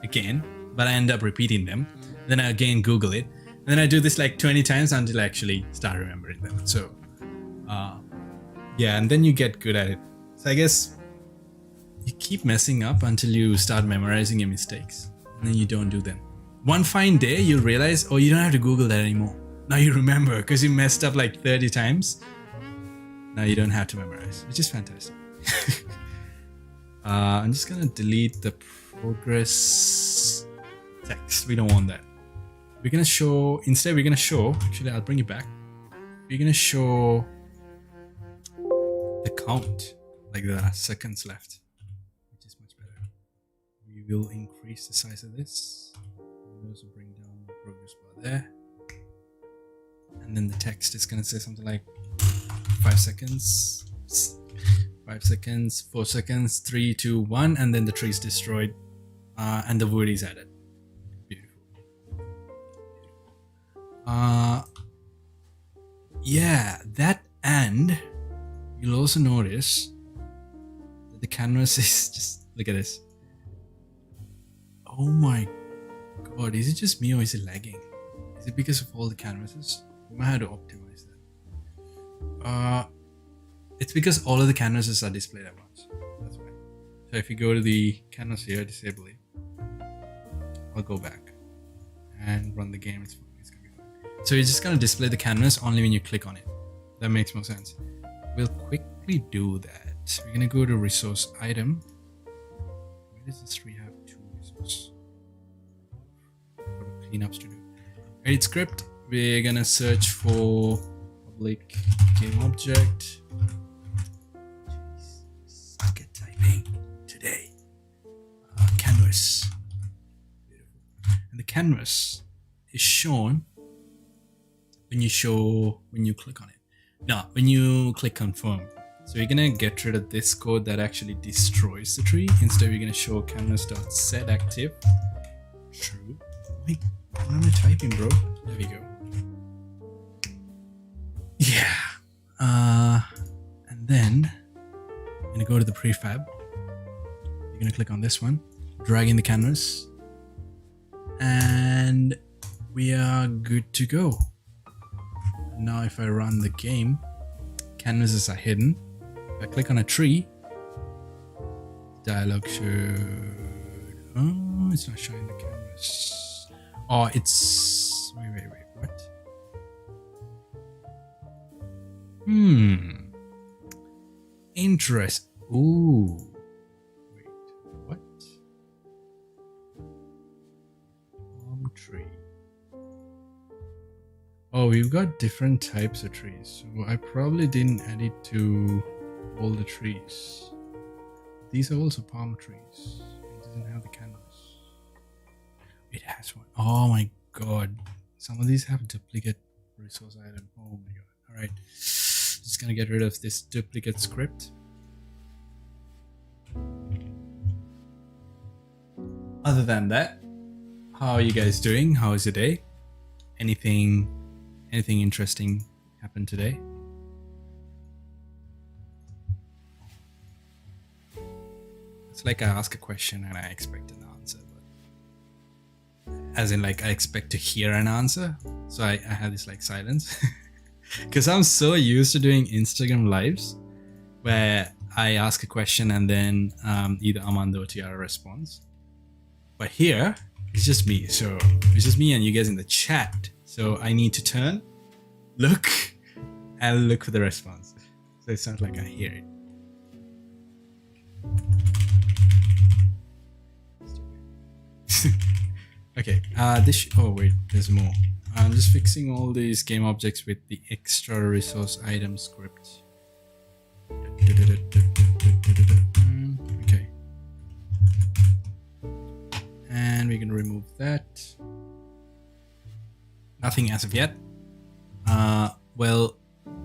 again, but I end up repeating them. Then I again Google it, and then I do this like 20 times until I actually start remembering them. So yeah, and then you get good at it. So I guess you keep messing up until you start memorizing your mistakes, and then you don't do them. One fine day you'll realize, oh, you don't have to Google that anymore. Now you remember because you messed up like 30 times. Now you don't have to memorize, which is fantastic. I'm just gonna delete the progress text. We don't want that. We're gonna show, instead we're gonna show, actually I'll bring it back. We're gonna show the count, like the seconds left, which is much better. We will increase the size of this. We'll also bring down the progress bar there. And then the text is gonna say something like 5 seconds. 5 seconds, 4 seconds, 3, 2, 1, and then the tree is destroyed, and the wood is added. Beautiful. Yeah, that, and you'll also notice that the canvas is just, look at this. Oh my god, is it just me or is it lagging? Is it because of all the canvases? We might have to optimize that. It's because all of the canvases are displayed at once. That's why. So if you go to the canvas here, disable it. I'll go back and run the game. It's gonna be fine. So you're just gonna display the canvas only when you click on it. That makes more sense. We'll quickly do that. We're gonna go to resource item. Where does this tree have 2 resources? Cleanups to do. Edit script. We're gonna search for public game object. Suck at typing today. Canvas. Beautiful. And the canvas is shown when you click on it. No, when you click confirm. So we're gonna get rid of this code that actually destroys the tree. Instead, we're gonna show canvas.setActive. True. Wait, what am I typing, bro? There we go. Yeah. And then I'm gonna go to the prefab. You're gonna click on this one, drag in the canvas, And we are good to go. Now if I run the game, canvases are hidden. If I click on a tree, dialogue should... Oh, it's not showing the canvas. Oh, it's... Wait, what? Interest. Ooh. Wait, what? Palm tree. Oh, we've got different types of trees. So I probably didn't add it to all the trees. These are also palm trees. It doesn't have the canvas. It has one. Oh my god. Some of these have duplicate resource item. Oh my god. Alright. Just gonna get rid of this duplicate script. Other than that, how are you guys doing? How is your day? Anything interesting happened today? It's like I ask a question and I expect an answer, but as in like I expect to hear an answer. So I have this like silence because I'm so used to doing Instagram lives where I ask a question and then either Amanda or Tiara responds. But here it's just me. So it's just me and you guys in the chat. So I need to turn, look, and look for the response. So it's not like I hear it. Okay, oh wait, there's more. I'm just fixing all these game objects with the extra resource item script. Okay. And we can remove that. Nothing as of yet. Well,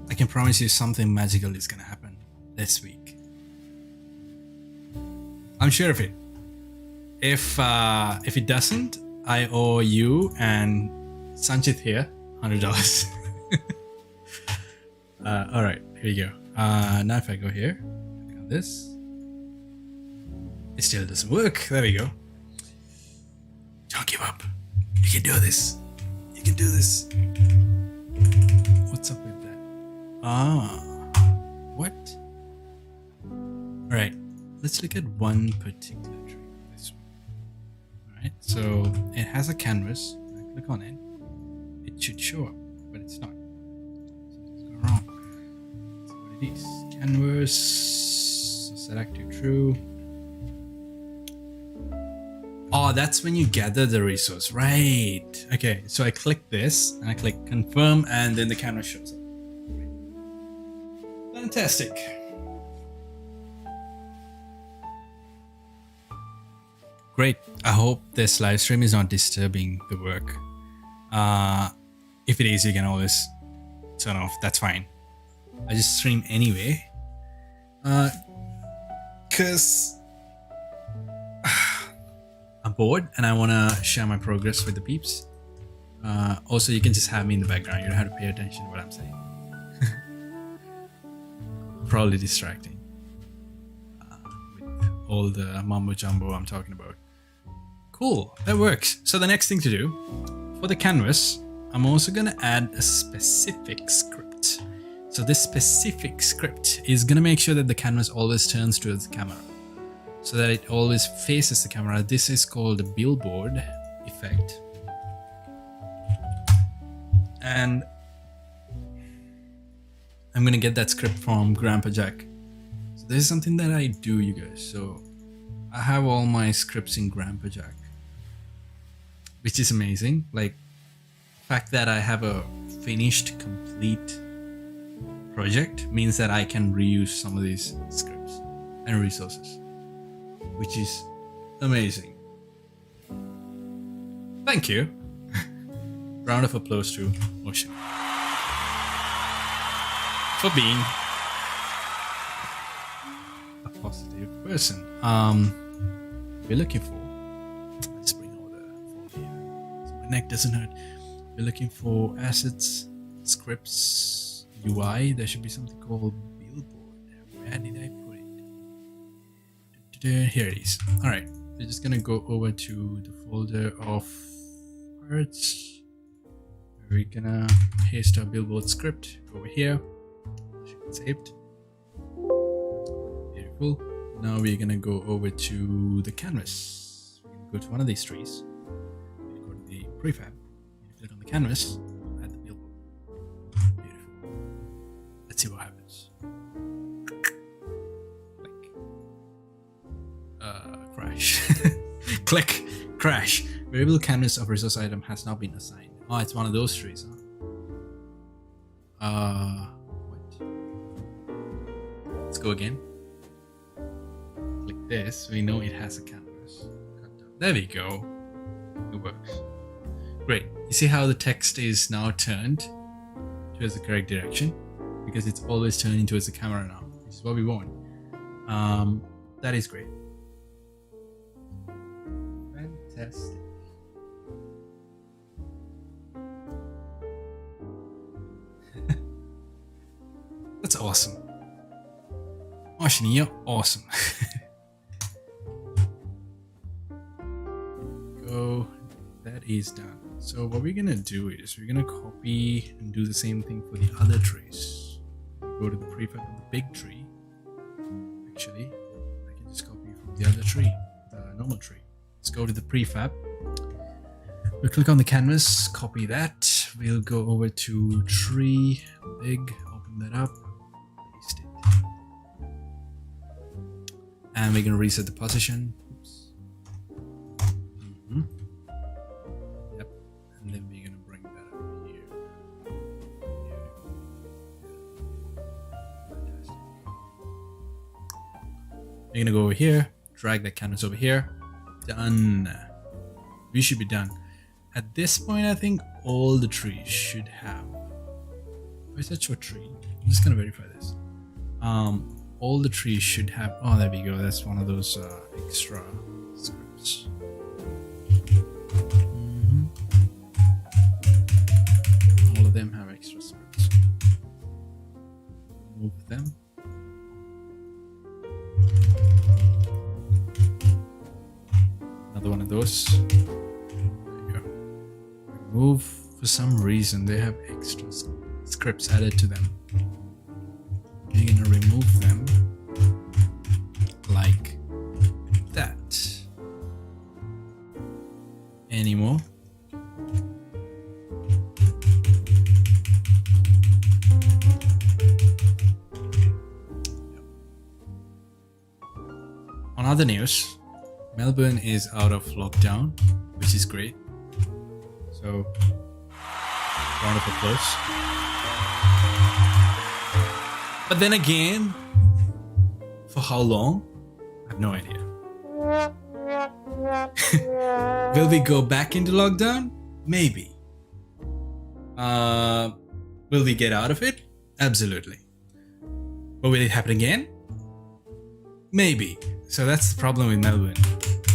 I can promise you something magical is gonna happen this week. I'm sure of it. If it doesn't, I owe you and Sanchit here $100. All right, here you go. Now if I go here, click on this, it still doesn't work. There we go. Don't give up. You can do this. You can do this. What's up with that? What? All right, let's look at one particular tree. This one. All right, so it has a canvas. When I click on it, it should show up, but it's not. Something's gone wrong. That's what it is. Canvas, set active true. Oh, that's when you gather the resource, right? Okay, so I click this and I click confirm and then the canvas shows up. Fantastic. Great. I hope this live stream is not disturbing the work. If it is, you can always turn off. That's fine. I just stream anyway. Cause I'm bored and I want to share my progress with the peeps. Also, you can just have me in the background. You don't have to pay attention to what I'm saying. Probably distracting with all the mumbo jumbo I'm talking about. Cool, that works. So the next thing to do for the canvas, I'm also gonna add a specific script. So this specific script is gonna make sure that the canvas always turns towards the camera, so that it always faces the camera. This is called the billboard effect. And I'm gonna get that script from Grandpa Jack. So this is something that I do, you guys. So I have all my scripts in Grandpa Jack, which is amazing. Like the fact that I have a finished, complete project means that I can reuse some of these scripts and resources, which is amazing. Thank you. Round of applause to Ocean for being a positive person. We're looking for, let's bring all the phone here so my neck doesn't hurt. We're looking for assets, scripts, UI. There should be something called billboard. Where did I put it? Here it is. All right, we're just gonna go over to the folder of parts. We're gonna paste our billboard script over here. Saved. Beautiful. Now we're gonna go over to the canvas. We're gonna go to one of these trees. We're gonna go to the prefab. Click on the canvas. Add the billboard. Beautiful. Let's see what happens. Click. Crash. Click. Crash. Variable canvas of resource item has now been assigned. Oh, it's one of those trees, huh? What? Let's go again. Click this. We know it has a canvas. There we go. It works. Great. You see how the text is now turned towards the correct direction? Because it's always turning towards the camera now, which is what we want. That is great. Fantastic. That's awesome. Shania, awesome. Go. That is done. So what we're gonna do is we're gonna copy and do the same thing for the other trees. Go to the prefab of the big tree. Actually, I can just copy from the other tree, the normal tree. Let's go to the prefab. We'll click on the canvas, copy that. We'll go over to tree, big, open that up. And we're going to reset the position. Oops. Yep. And then we're going to bring that up here. Fantastic. We're going to go over here, drag that canvas over here. Done. We should be done. At this point, I think all the trees should have. If I search for tree, I'm just going to verify this. All the trees should have. Oh, there we go. That's one of those extra scripts. All of them have extra scripts. Remove them. Another one of those. There you go. Remove. For some reason, they have extra scripts added to them. We're gonna remove them like that. Any more? On other news, Melbourne is out of lockdown, which is great. So, round of applause. But then again, for how long? I have no idea. Will we go back into lockdown? Maybe. Will we get out of it? Absolutely. But will it happen again? Maybe. So that's the problem with Melbourne.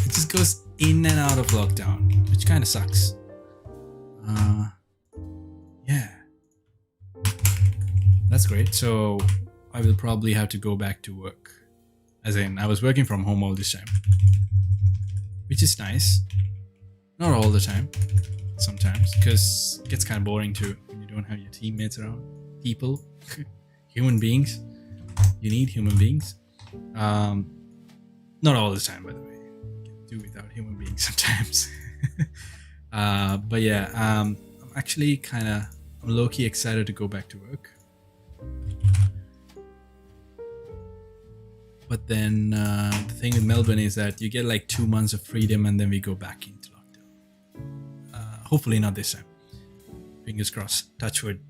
It just goes in and out of lockdown, which kind of sucks. Yeah. That's great. So I will probably have to go back to work. As in, I was working from home all this time. Which is nice. Not all the time. Sometimes. Because it gets kind of boring too when you don't have your teammates around. People. Human beings. You need human beings. Not all the time, by the way. You can do without human beings sometimes. But yeah, I'm actually I'm low-key excited to go back to work. But then the thing with Melbourne is that you get like 2 months of freedom and then we go back into lockdown. Hopefully not this time. Fingers crossed. Touch wood.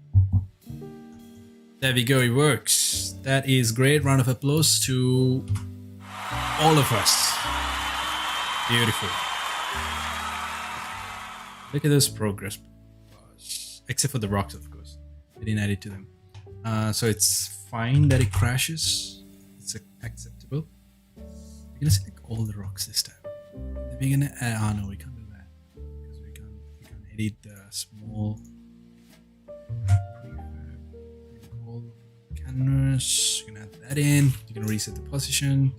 There we go. It works. That is great. Round of applause to all of us. Beautiful. Look at this progress bars. Except for the rocks, of course. We didn't add it to them. So it's fine that it crashes. It's acceptable. We're gonna select all the rocks this time. Then we're gonna add. No, we can't do that because we can't edit the small prefab. All canvas. You're gonna add that in. You're gonna reset the position.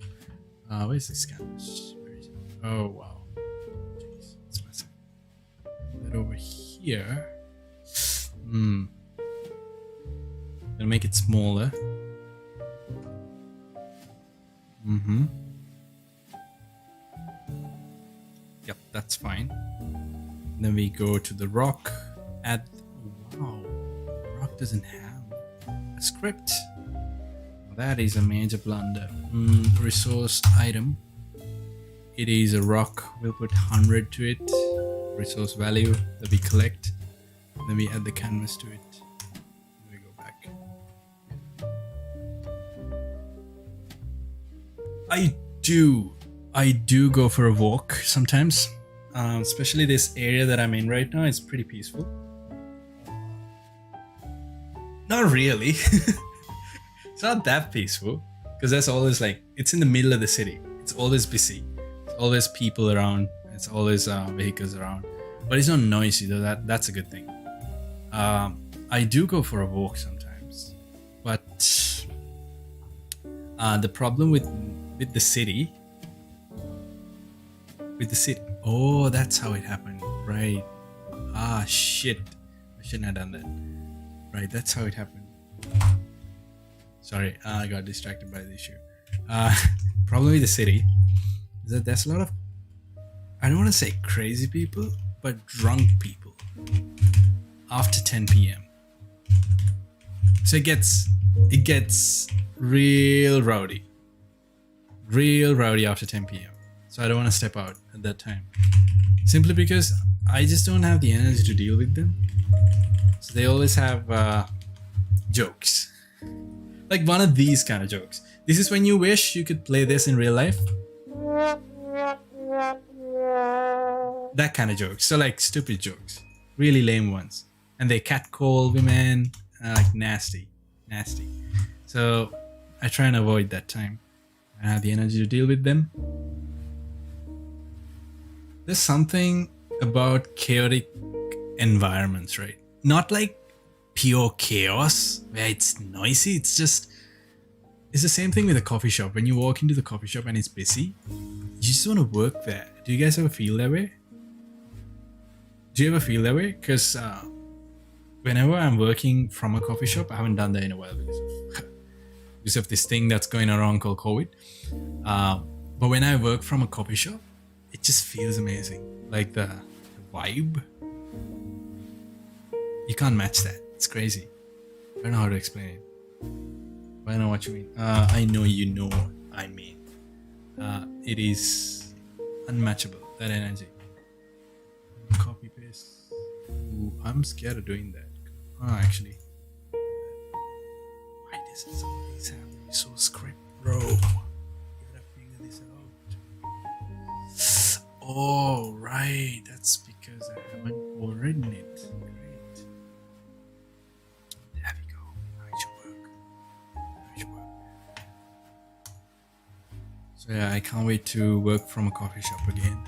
Where's this canvas? Where is it? Oh wow. Jeez, it's massive. Put that it over here. Gonna make it smaller. Yep, that's fine. Then we go to the rock. Add. Wow, rock doesn't have a script. That is a major blunder. Resource item. It is a rock. We'll put 100 to it. Resource value that we collect. Then we add the canvas to it. Then we go back. I do go for a walk sometimes. Especially this area that I'm in right now. It's pretty peaceful. Not really. It's not that peaceful. Because that's always like, it's in the middle of the city. It's always busy. It's always people around. It's always vehicles around. But it's not noisy though. That's a good thing. I do go for a walk sometimes. But the problem with the city. Oh, that's how it happened. Right. Ah, shit. I shouldn't have done that. Right, that's how it happened. Sorry, I got distracted by the issue. Problem with the city is that there's a lot of, I don't want to say crazy people, but drunk people after 10 p.m. So it gets real rowdy after 10 p.m. So I don't want to step out at that time. Simply because I just don't have the energy to deal with them. So they always have jokes. Like one of these kind of jokes. This is when you wish you could play this in real life. That kind of jokes. So like stupid jokes. Really lame ones. And they catcall women. Like nasty. So I try and avoid that time. I have the energy to deal with them. There's something about chaotic environments, right? Not like pure chaos where it's noisy. It's the same thing with a coffee shop. When you walk into the coffee shop and it's busy, you just want to work there. Do you guys ever feel that way? Do you ever feel that way? Because whenever I'm working from a coffee shop, I haven't done that in a while because of this thing that's going around called COVID. But when I work from a coffee shop, it just feels amazing. Like the vibe. You can't match that. It's crazy. I don't know how to explain it. But I know what you mean. I know you know what I mean. It is unmatchable, that energy. Copy paste. Ooh, I'm scared of doing that. Oh, actually. Why doesn't some of these have resource script, bro? You gotta figure this out. Oh, right. That's because I haven't overridden it. Great. There we go. Now it should work. So yeah, I can't wait to work from a coffee shop again.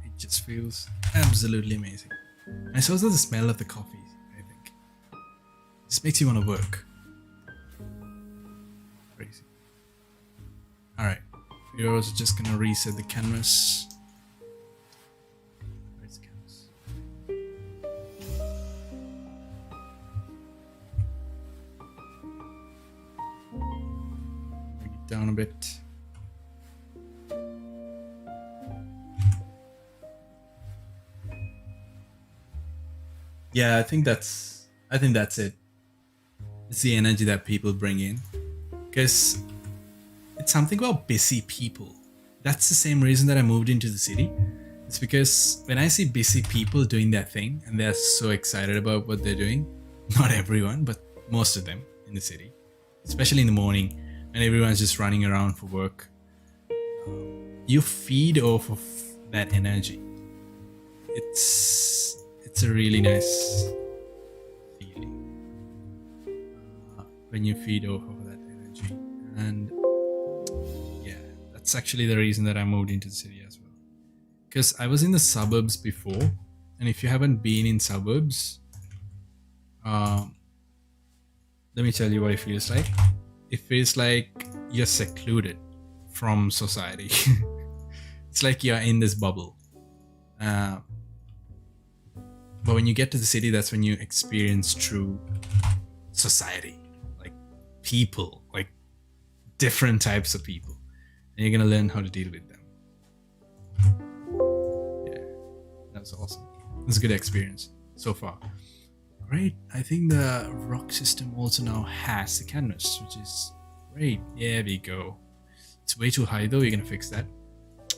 It just feels absolutely amazing. And it's also the smell of the coffee, I think. This makes you want to work. Crazy. Alright. We're also just gonna reset the canvas. Where's the canvas? Bring it down a bit. Yeah, I think that's it. It's the energy that people bring in. Because it's something about busy people. That's the same reason that I moved into the city. It's because when I see busy people doing their thing and they're so excited about what they're doing, not everyone, but most of them in the city, especially in the morning when everyone's just running around for work, you feed off of that energy. It's a really nice feeling when you feed off of that energy. And yeah, that's actually the reason that I moved into the city as well. Because I was in the suburbs before, and if you haven't been in suburbs, let me tell you what it feels like. It feels like you're secluded from society. It's like you're in this bubble. Uh, but when you get to the city, that's when you experience true society, like people, like different types of people, and you're gonna learn how to deal with them. Yeah, that was awesome. It was a good experience so far. Great. I think the rock system also now has the canvas, which is great. There we go. It's way too high though. You're gonna fix that. Let's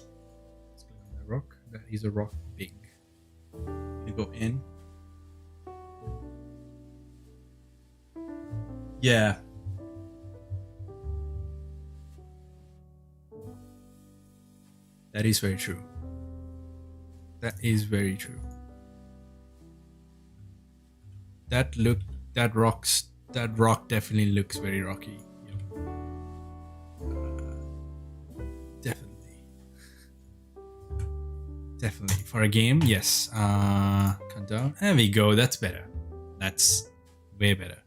go on the rock. That is a rock big. You go in. Yeah. That is very true. That is very true. That rock definitely looks very rocky. Yep. Definitely for a game, yes. Countdown. There we go. That's better. That's way better.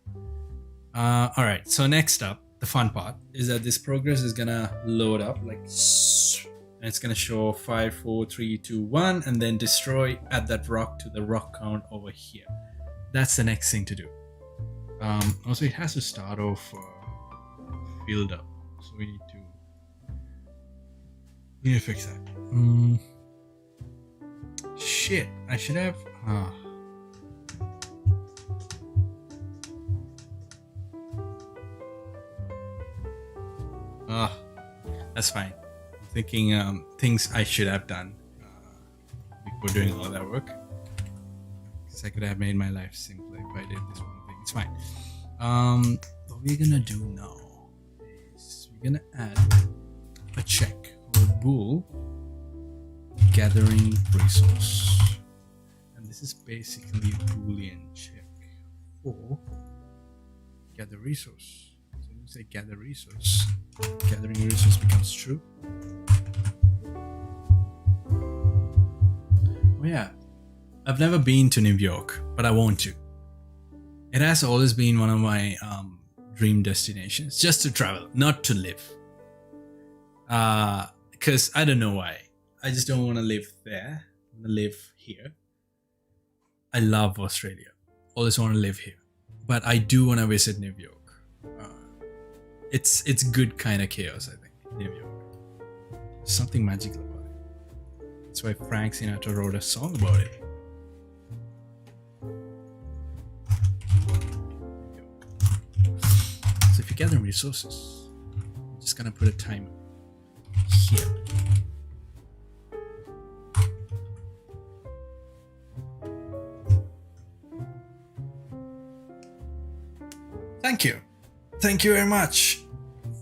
All right. So next up, the fun part is that this progress is gonna load up like, and it's gonna show 5, 4, 3, 2, 1, and then destroy at that rock to the rock count over here. That's the next thing to do. Also, it has to start off filled up, so we need to fix that. Shit, I should have. That's fine. I'm thinking things I should have done before doing all that work. I could have made my life simpler if I did this one thing. It's fine. What we're gonna do now is we're gonna add a check or a bool gathering resource, and this is basically a boolean check for gather resource. So when you say gather resource, gathering resource becomes true. Oh yeah. I've never been to New York, but I want to. It has always been one of my dream destinations, just to travel, not to live. Because I don't know why. I just don't want to live there. I want to live here. I love Australia. Always want to live here. But I do want to visit New York. It's good kind of chaos, I think, New York. There's something magical about it. That's why Frank Sinatra wrote a song about it. So if you gather resources, I'm just gonna put a timer here. Thank you. Thank you very much.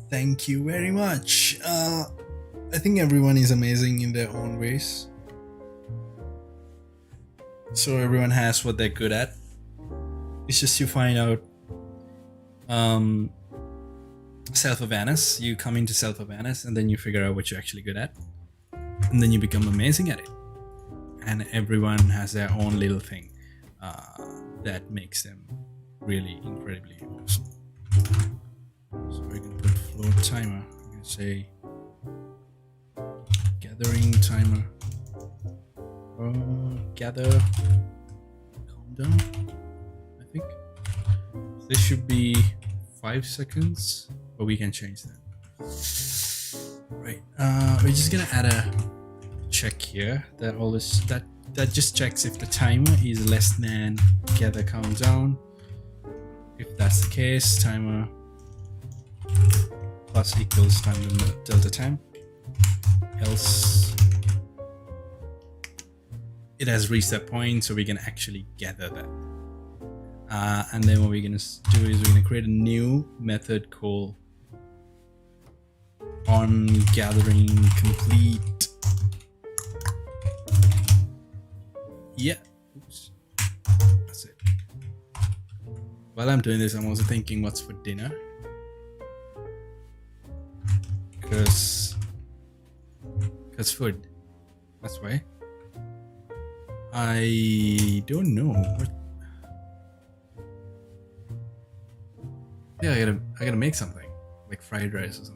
Thank you very much. I think everyone is amazing in their own ways. So everyone has what they're good at. It's just you find out self-awareness. You come into self-awareness and then you figure out what you're actually good at. And then you become amazing at it. And everyone has their own little thing that makes them really incredibly awesome. So we're going to put float timer. We're going to say gathering timer. Gather. Calm down, I think. This should be 5 seconds, but we can change that. Right. We're just gonna add a check here that always that just checks if the timer is less than gather countdown. If that's the case, timer plus equals time delta time. Else it has reached that point, so we can actually gather that. And then what we're gonna do is we're gonna create a new method called on gathering complete. Yeah, oops. That's it. While I'm doing this, I'm also thinking what's for dinner, because food. That's why. I don't know what. Yeah, I gotta make something like fried rice or something.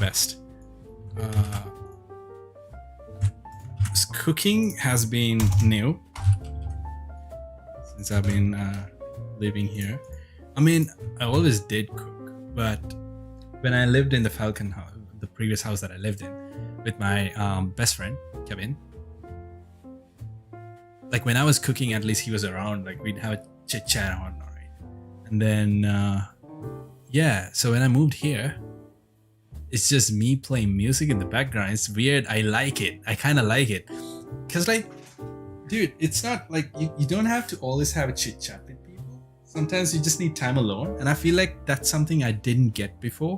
best. This cooking has been new since I've been living here. I mean, I always did cook, but when I lived in the Falcon house, the previous house that I lived in, with my best friend Kevin, like when I was cooking, at least he was around. Like we'd have a chit chat and whatnot, right? And then yeah, so when I moved here, it's just me playing music in the background. It's weird. I like it. I kind of like it, cause like, dude, it's not like you don't have to always have a chit chat with people. Sometimes you just need time alone, and I feel like that's something I didn't get before.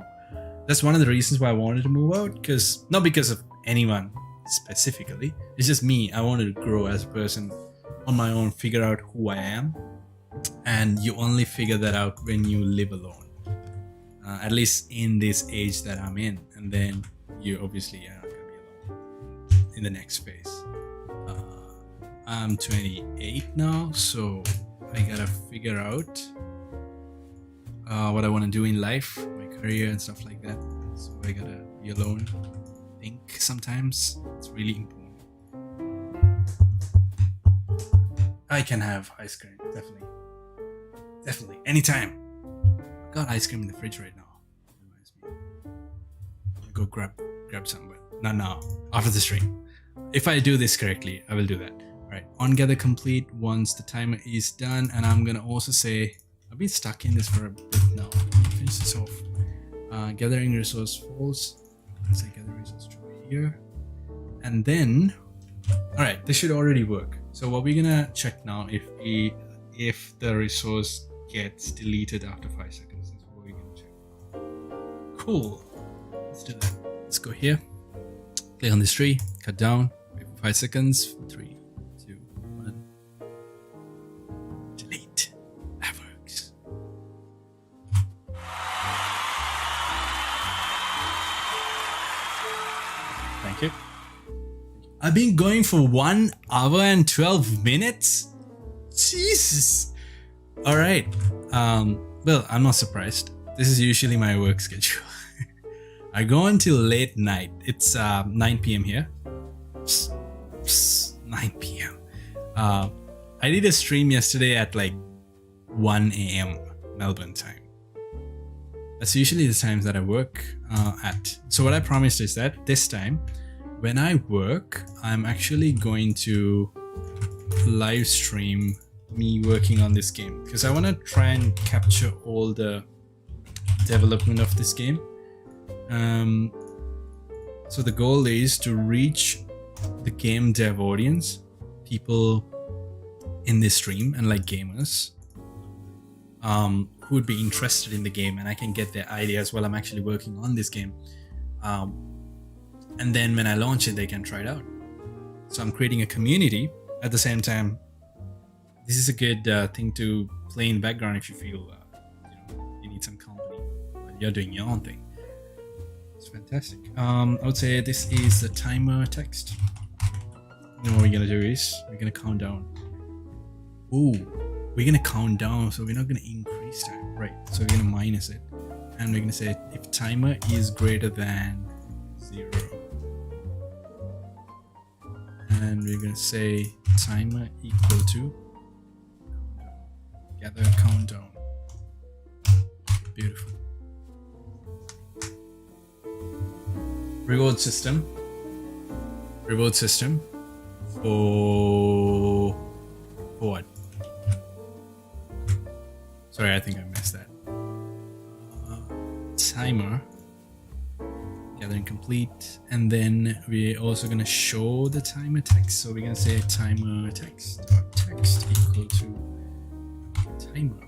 That's one of the reasons why I wanted to move out, because not because of anyone specifically. It's just me. I wanted to grow as a person on my own, figure out who I am, and you only figure that out when you live alone. At least in this age that I'm in, and then you obviously are not gonna be alone in the next phase. I'm 28 now, so I gotta figure out what I want to do in life, my career and stuff like that. So I gotta be alone. Think sometimes it's really important. I can have ice cream, definitely, anytime. I've got ice cream in the fridge right now. Reminds me. I'll go grab some, but not now. After the stream. If I do this correctly, I will do that. Right, on gather complete once the timer is done, and I'm gonna also say I've been stuck in this for a bit now. Finish this off. Gathering resource false. Let's say gathering resource true here, and then all right, this should already work. So what we're gonna check now if the resource gets deleted after 5 seconds. That's what we're gonna check. Cool. Let's do that. Let's go here. Click on this tree. Cut down. Wait for 5 seconds. 3, 2, 1. Delete. That works. Thank you. I've been going for 1 hour and 12 minutes. Jesus. All right. Well, I'm not surprised. This is usually my work schedule. I go until late night. It's 9 p.m. here. 9 p.m. I did a stream yesterday at like 1 a.m. Melbourne time. That's usually the times that I work at. So what I promised is that this time, when I work, I'm actually going to live stream me working on this game, because I want to try and capture all the development of this game. So the goal is to reach the game dev audience, people in this stream and like gamers who would be interested in the game, and I can get their ideas while I'm actually working on this game. And then when I launch it, they can try it out. So I'm creating a community. At the same time, this is a good thing to play in the background if you feel you need some company while you're doing your own thing. It's fantastic. I would say this is the timer text. And what we're gonna do is we're gonna count down. Ooh, we're gonna count down, so we're not gonna increase time, right? So we're gonna minus it, and we're gonna say if timer is greater than 0, and we're gonna say timer equal to gather countdown. Beautiful. Reward system for what? Sorry, I think I missed that. Timer gathering complete, and then we're also gonna show the timer text. So we're gonna say timer text equal to timer.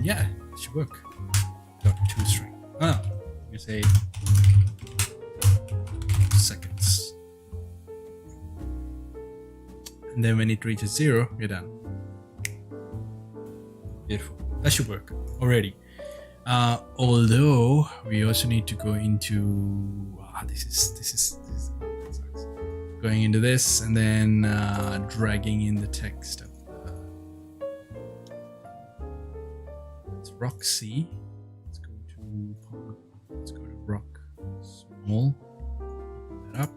Yeah, it should work. .toString. Oh no, I'm gonna say seconds. And then when it reaches 0, we're done. Beautiful. That should work already. Although we also need to go into this sucks. Going into this and then dragging in the text of it's Roxy. Let's go to rock. Small. Open that up.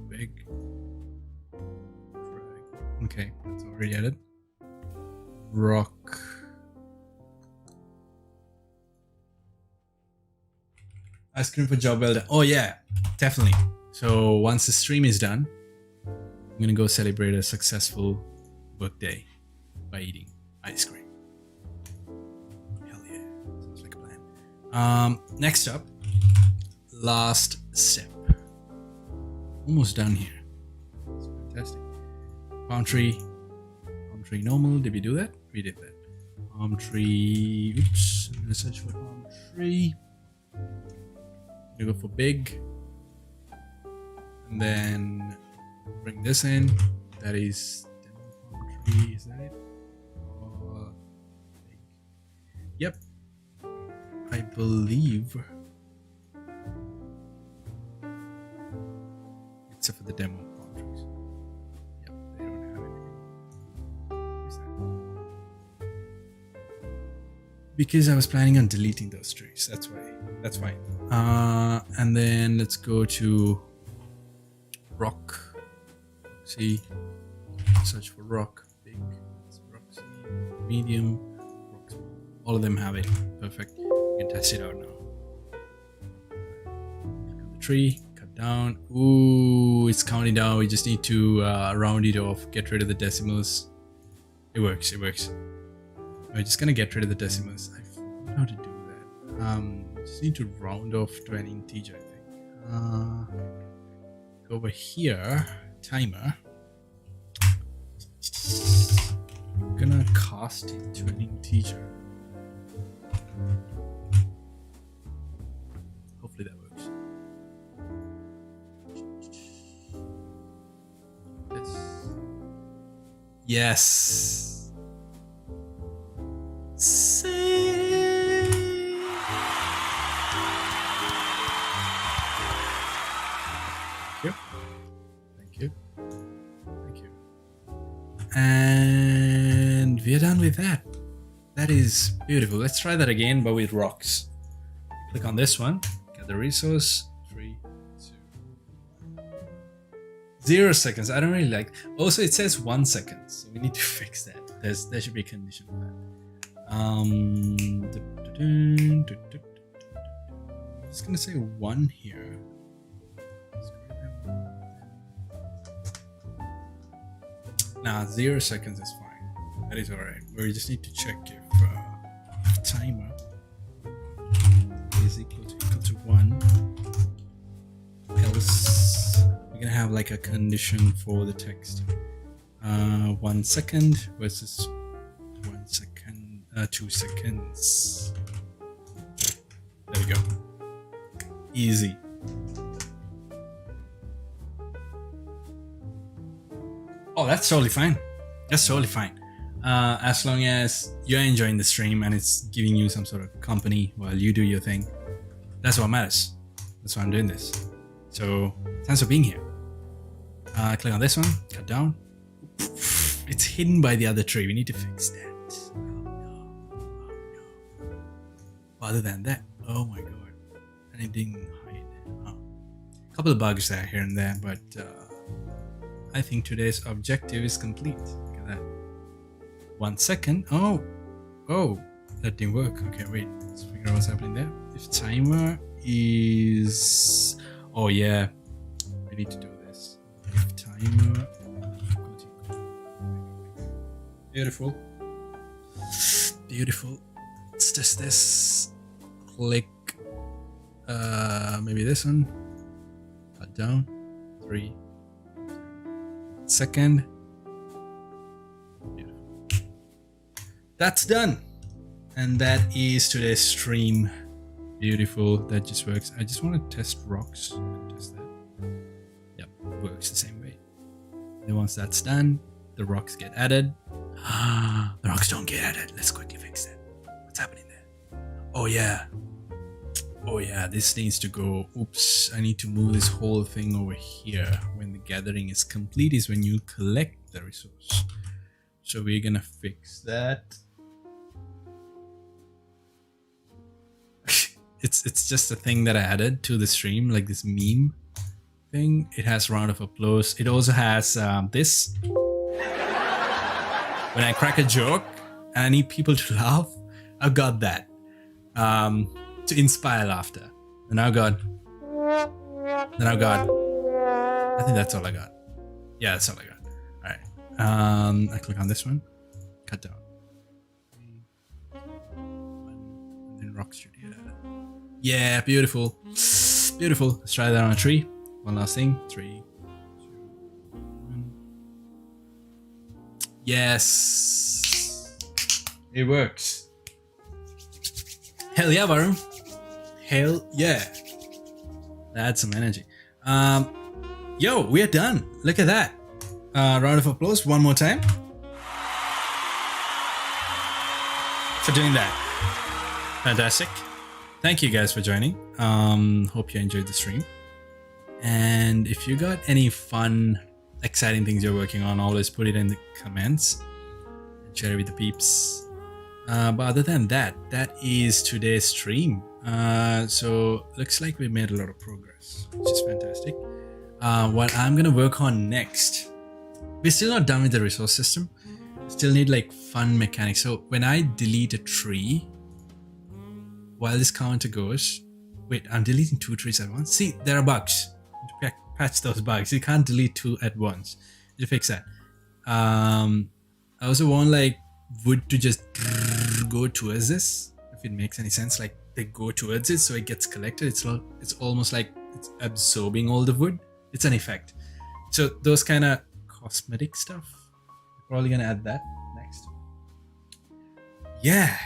Big. Okay, that's already added. Rock. Ice cream for job well done. Oh yeah, definitely. So once the stream is done, I'm gonna go celebrate a successful workday by eating ice cream. Hell yeah, sounds like a plan. Next up, last step. Almost done here. It's fantastic. Palm tree normal. Did we do that? We did that. Palm tree. Oops. I'm gonna search for palm tree. I'm gonna go for big. And then bring this in. That is palm tree. Is that it? Big. Yep. I believe. Except for the demo palm trees. Yep, they don't have anything. What's that? Because I was planning on deleting those trees. That's why. That's fine. And then let's go to rock. See, search for rock. Big, rock. See, medium, rock. All of them have it. Perfect. We can test it out now. Click on the tree. Down. Ooh, it's counting down. We just need to round it off, get rid of the decimals. It works. It works. We're just gonna get rid of the decimals. I forgot how to do that. Just need to round off to an integer, I think. Go over here, timer. I'm gonna cast it to an integer. Hopefully that works. Yes. Thank you. Thank you. And we're done with that. That is beautiful. Let's try that again, but with rocks. Click on this one. Get the resource. 3, 2, 0 seconds. I don't really like. Also, it says 1 second, so we need to fix that. There should be a condition for that. I'm just gonna say 1 here. Nah, 0 seconds is fine. That is alright. We just need to check if timer is equal to 1. Else we're gonna have like a condition for the text. 1 second versus 1 second, 2 seconds. There we go. Easy. Oh, that's totally fine. That's totally fine. As long as you're enjoying the stream and it's giving you some sort of company while you do your thing. That's what matters. That's why I'm doing this. So, thanks for being here. Click on this one, cut down. It's hidden by the other tree. We need to fix that. Oh no. Oh no. Other than that, oh my god. And it didn't hide. Oh. A couple of bugs there here and there, but I think today's objective is complete. Look at that. 1 second. Oh, that didn't work. Okay, wait. Let's figure out what's happening there. If timer is, oh yeah, we need to do this. If timer, beautiful, beautiful. Let's test this. Click, maybe this one. Cut down. 3. Second. Beautiful. That's done. And that is today's stream. Beautiful. That just works. I just want to test rocks. Test that. Yep, works the same way. And once that's done, the rocks get added. The rocks don't get added. Let's quickly fix that. What's happening there? Oh yeah. Oh yeah, this needs to go. Oops, I need to move this whole thing over here. When the gathering is complete is when you collect the resource. So we're gonna fix that. it's just a thing that I added to the stream, like this meme thing. It has round of applause. It also has this. When I crack a joke and I need people to laugh, I've got that to inspire laughter. And I've got. I think that's all I got. Yeah, that's all I got. All right. I click on this one. Cut down. And then Rock Studio. Yeah, beautiful. Beautiful. Let's try that on a tree. One last thing. 3, 2, 1. Yes. It works. Hell yeah, Varun. Hell yeah. That's some energy. Yo, we are done. Look at that. Round of applause one more time for doing that. Fantastic. Thank you guys for joining. Hope you enjoyed the stream. And if you got any fun, exciting things you're working on, always put it in the comments and share it with the peeps. But other than that, that is today's stream. So looks like we made a lot of progress, which is fantastic. What I'm gonna work on next, we're still not done with the resource system. Still need like fun mechanics. So when I delete a tree, while this counter goes, wait, I'm deleting 2 trees at once. See, there are bugs. To patch those bugs. You can't delete 2 at once. You fix that. I also want like wood to just go towards this, if it makes any sense. Like they go towards it, so it gets collected. It's almost like it's absorbing all the wood. It's an effect. So those kind of cosmetic stuff, we're probably gonna add that next. Yeah,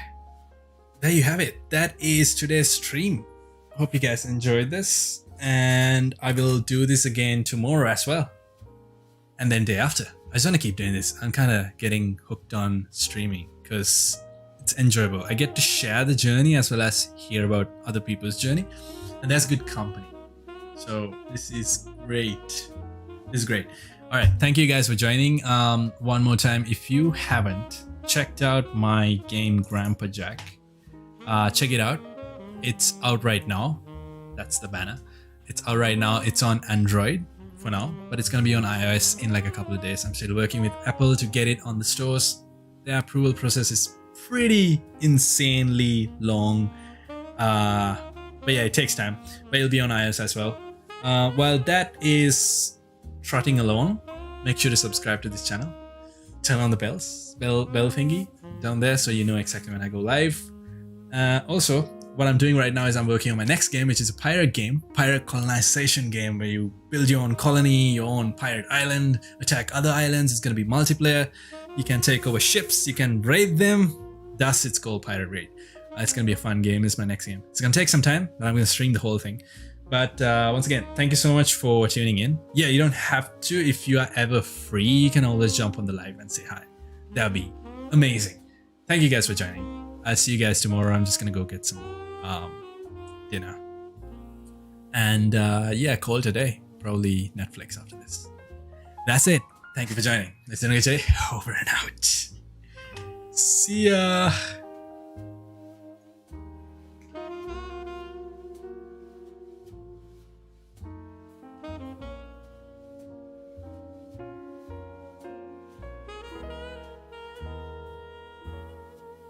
there you have it. That is today's stream. Hope you guys enjoyed this, and I will do this again tomorrow as well, and then day after. I just want to keep doing this. I'm kind of getting hooked on streaming because it's enjoyable. I get to share the journey as well as hear about other people's journey, and that's good company. So this is great. This is great. All right, thank you guys for joining. One more time, if you haven't checked out my game Grandpa Jack, check it out. It's out right now. That's the banner. It's out right now. It's on Android for now, but it's gonna be on iOS in like a couple of days. I'm still working with Apple to get it on the stores. The approval process is pretty insanely long, but yeah, it takes time. But it'll be on iOS as well. While that is trotting along, make sure to subscribe to this channel. Turn on the bell thingy down there so you know exactly when I go live. Also, what I'm doing right now is I'm working on my next game, which is a pirate game, pirate colonization game, where you build your own colony, your own pirate island, attack other islands. It's going to be multiplayer. You can take over ships, you can raid them. Thus, it's called Pirate Raid. It's going to be a fun game. It's my next game. It's going to take some time, but I'm going to stream the whole thing. But once again, thank you so much for tuning in. Yeah, you don't have to. If you are ever free, you can always jump on the live and say hi. That would be amazing. Thank you guys for joining. I'll see you guys tomorrow. I'm just going to go get some dinner. And yeah, call today. Probably Netflix after this. That's it. Thank you for joining. It's been a good day. Over and out. See ya.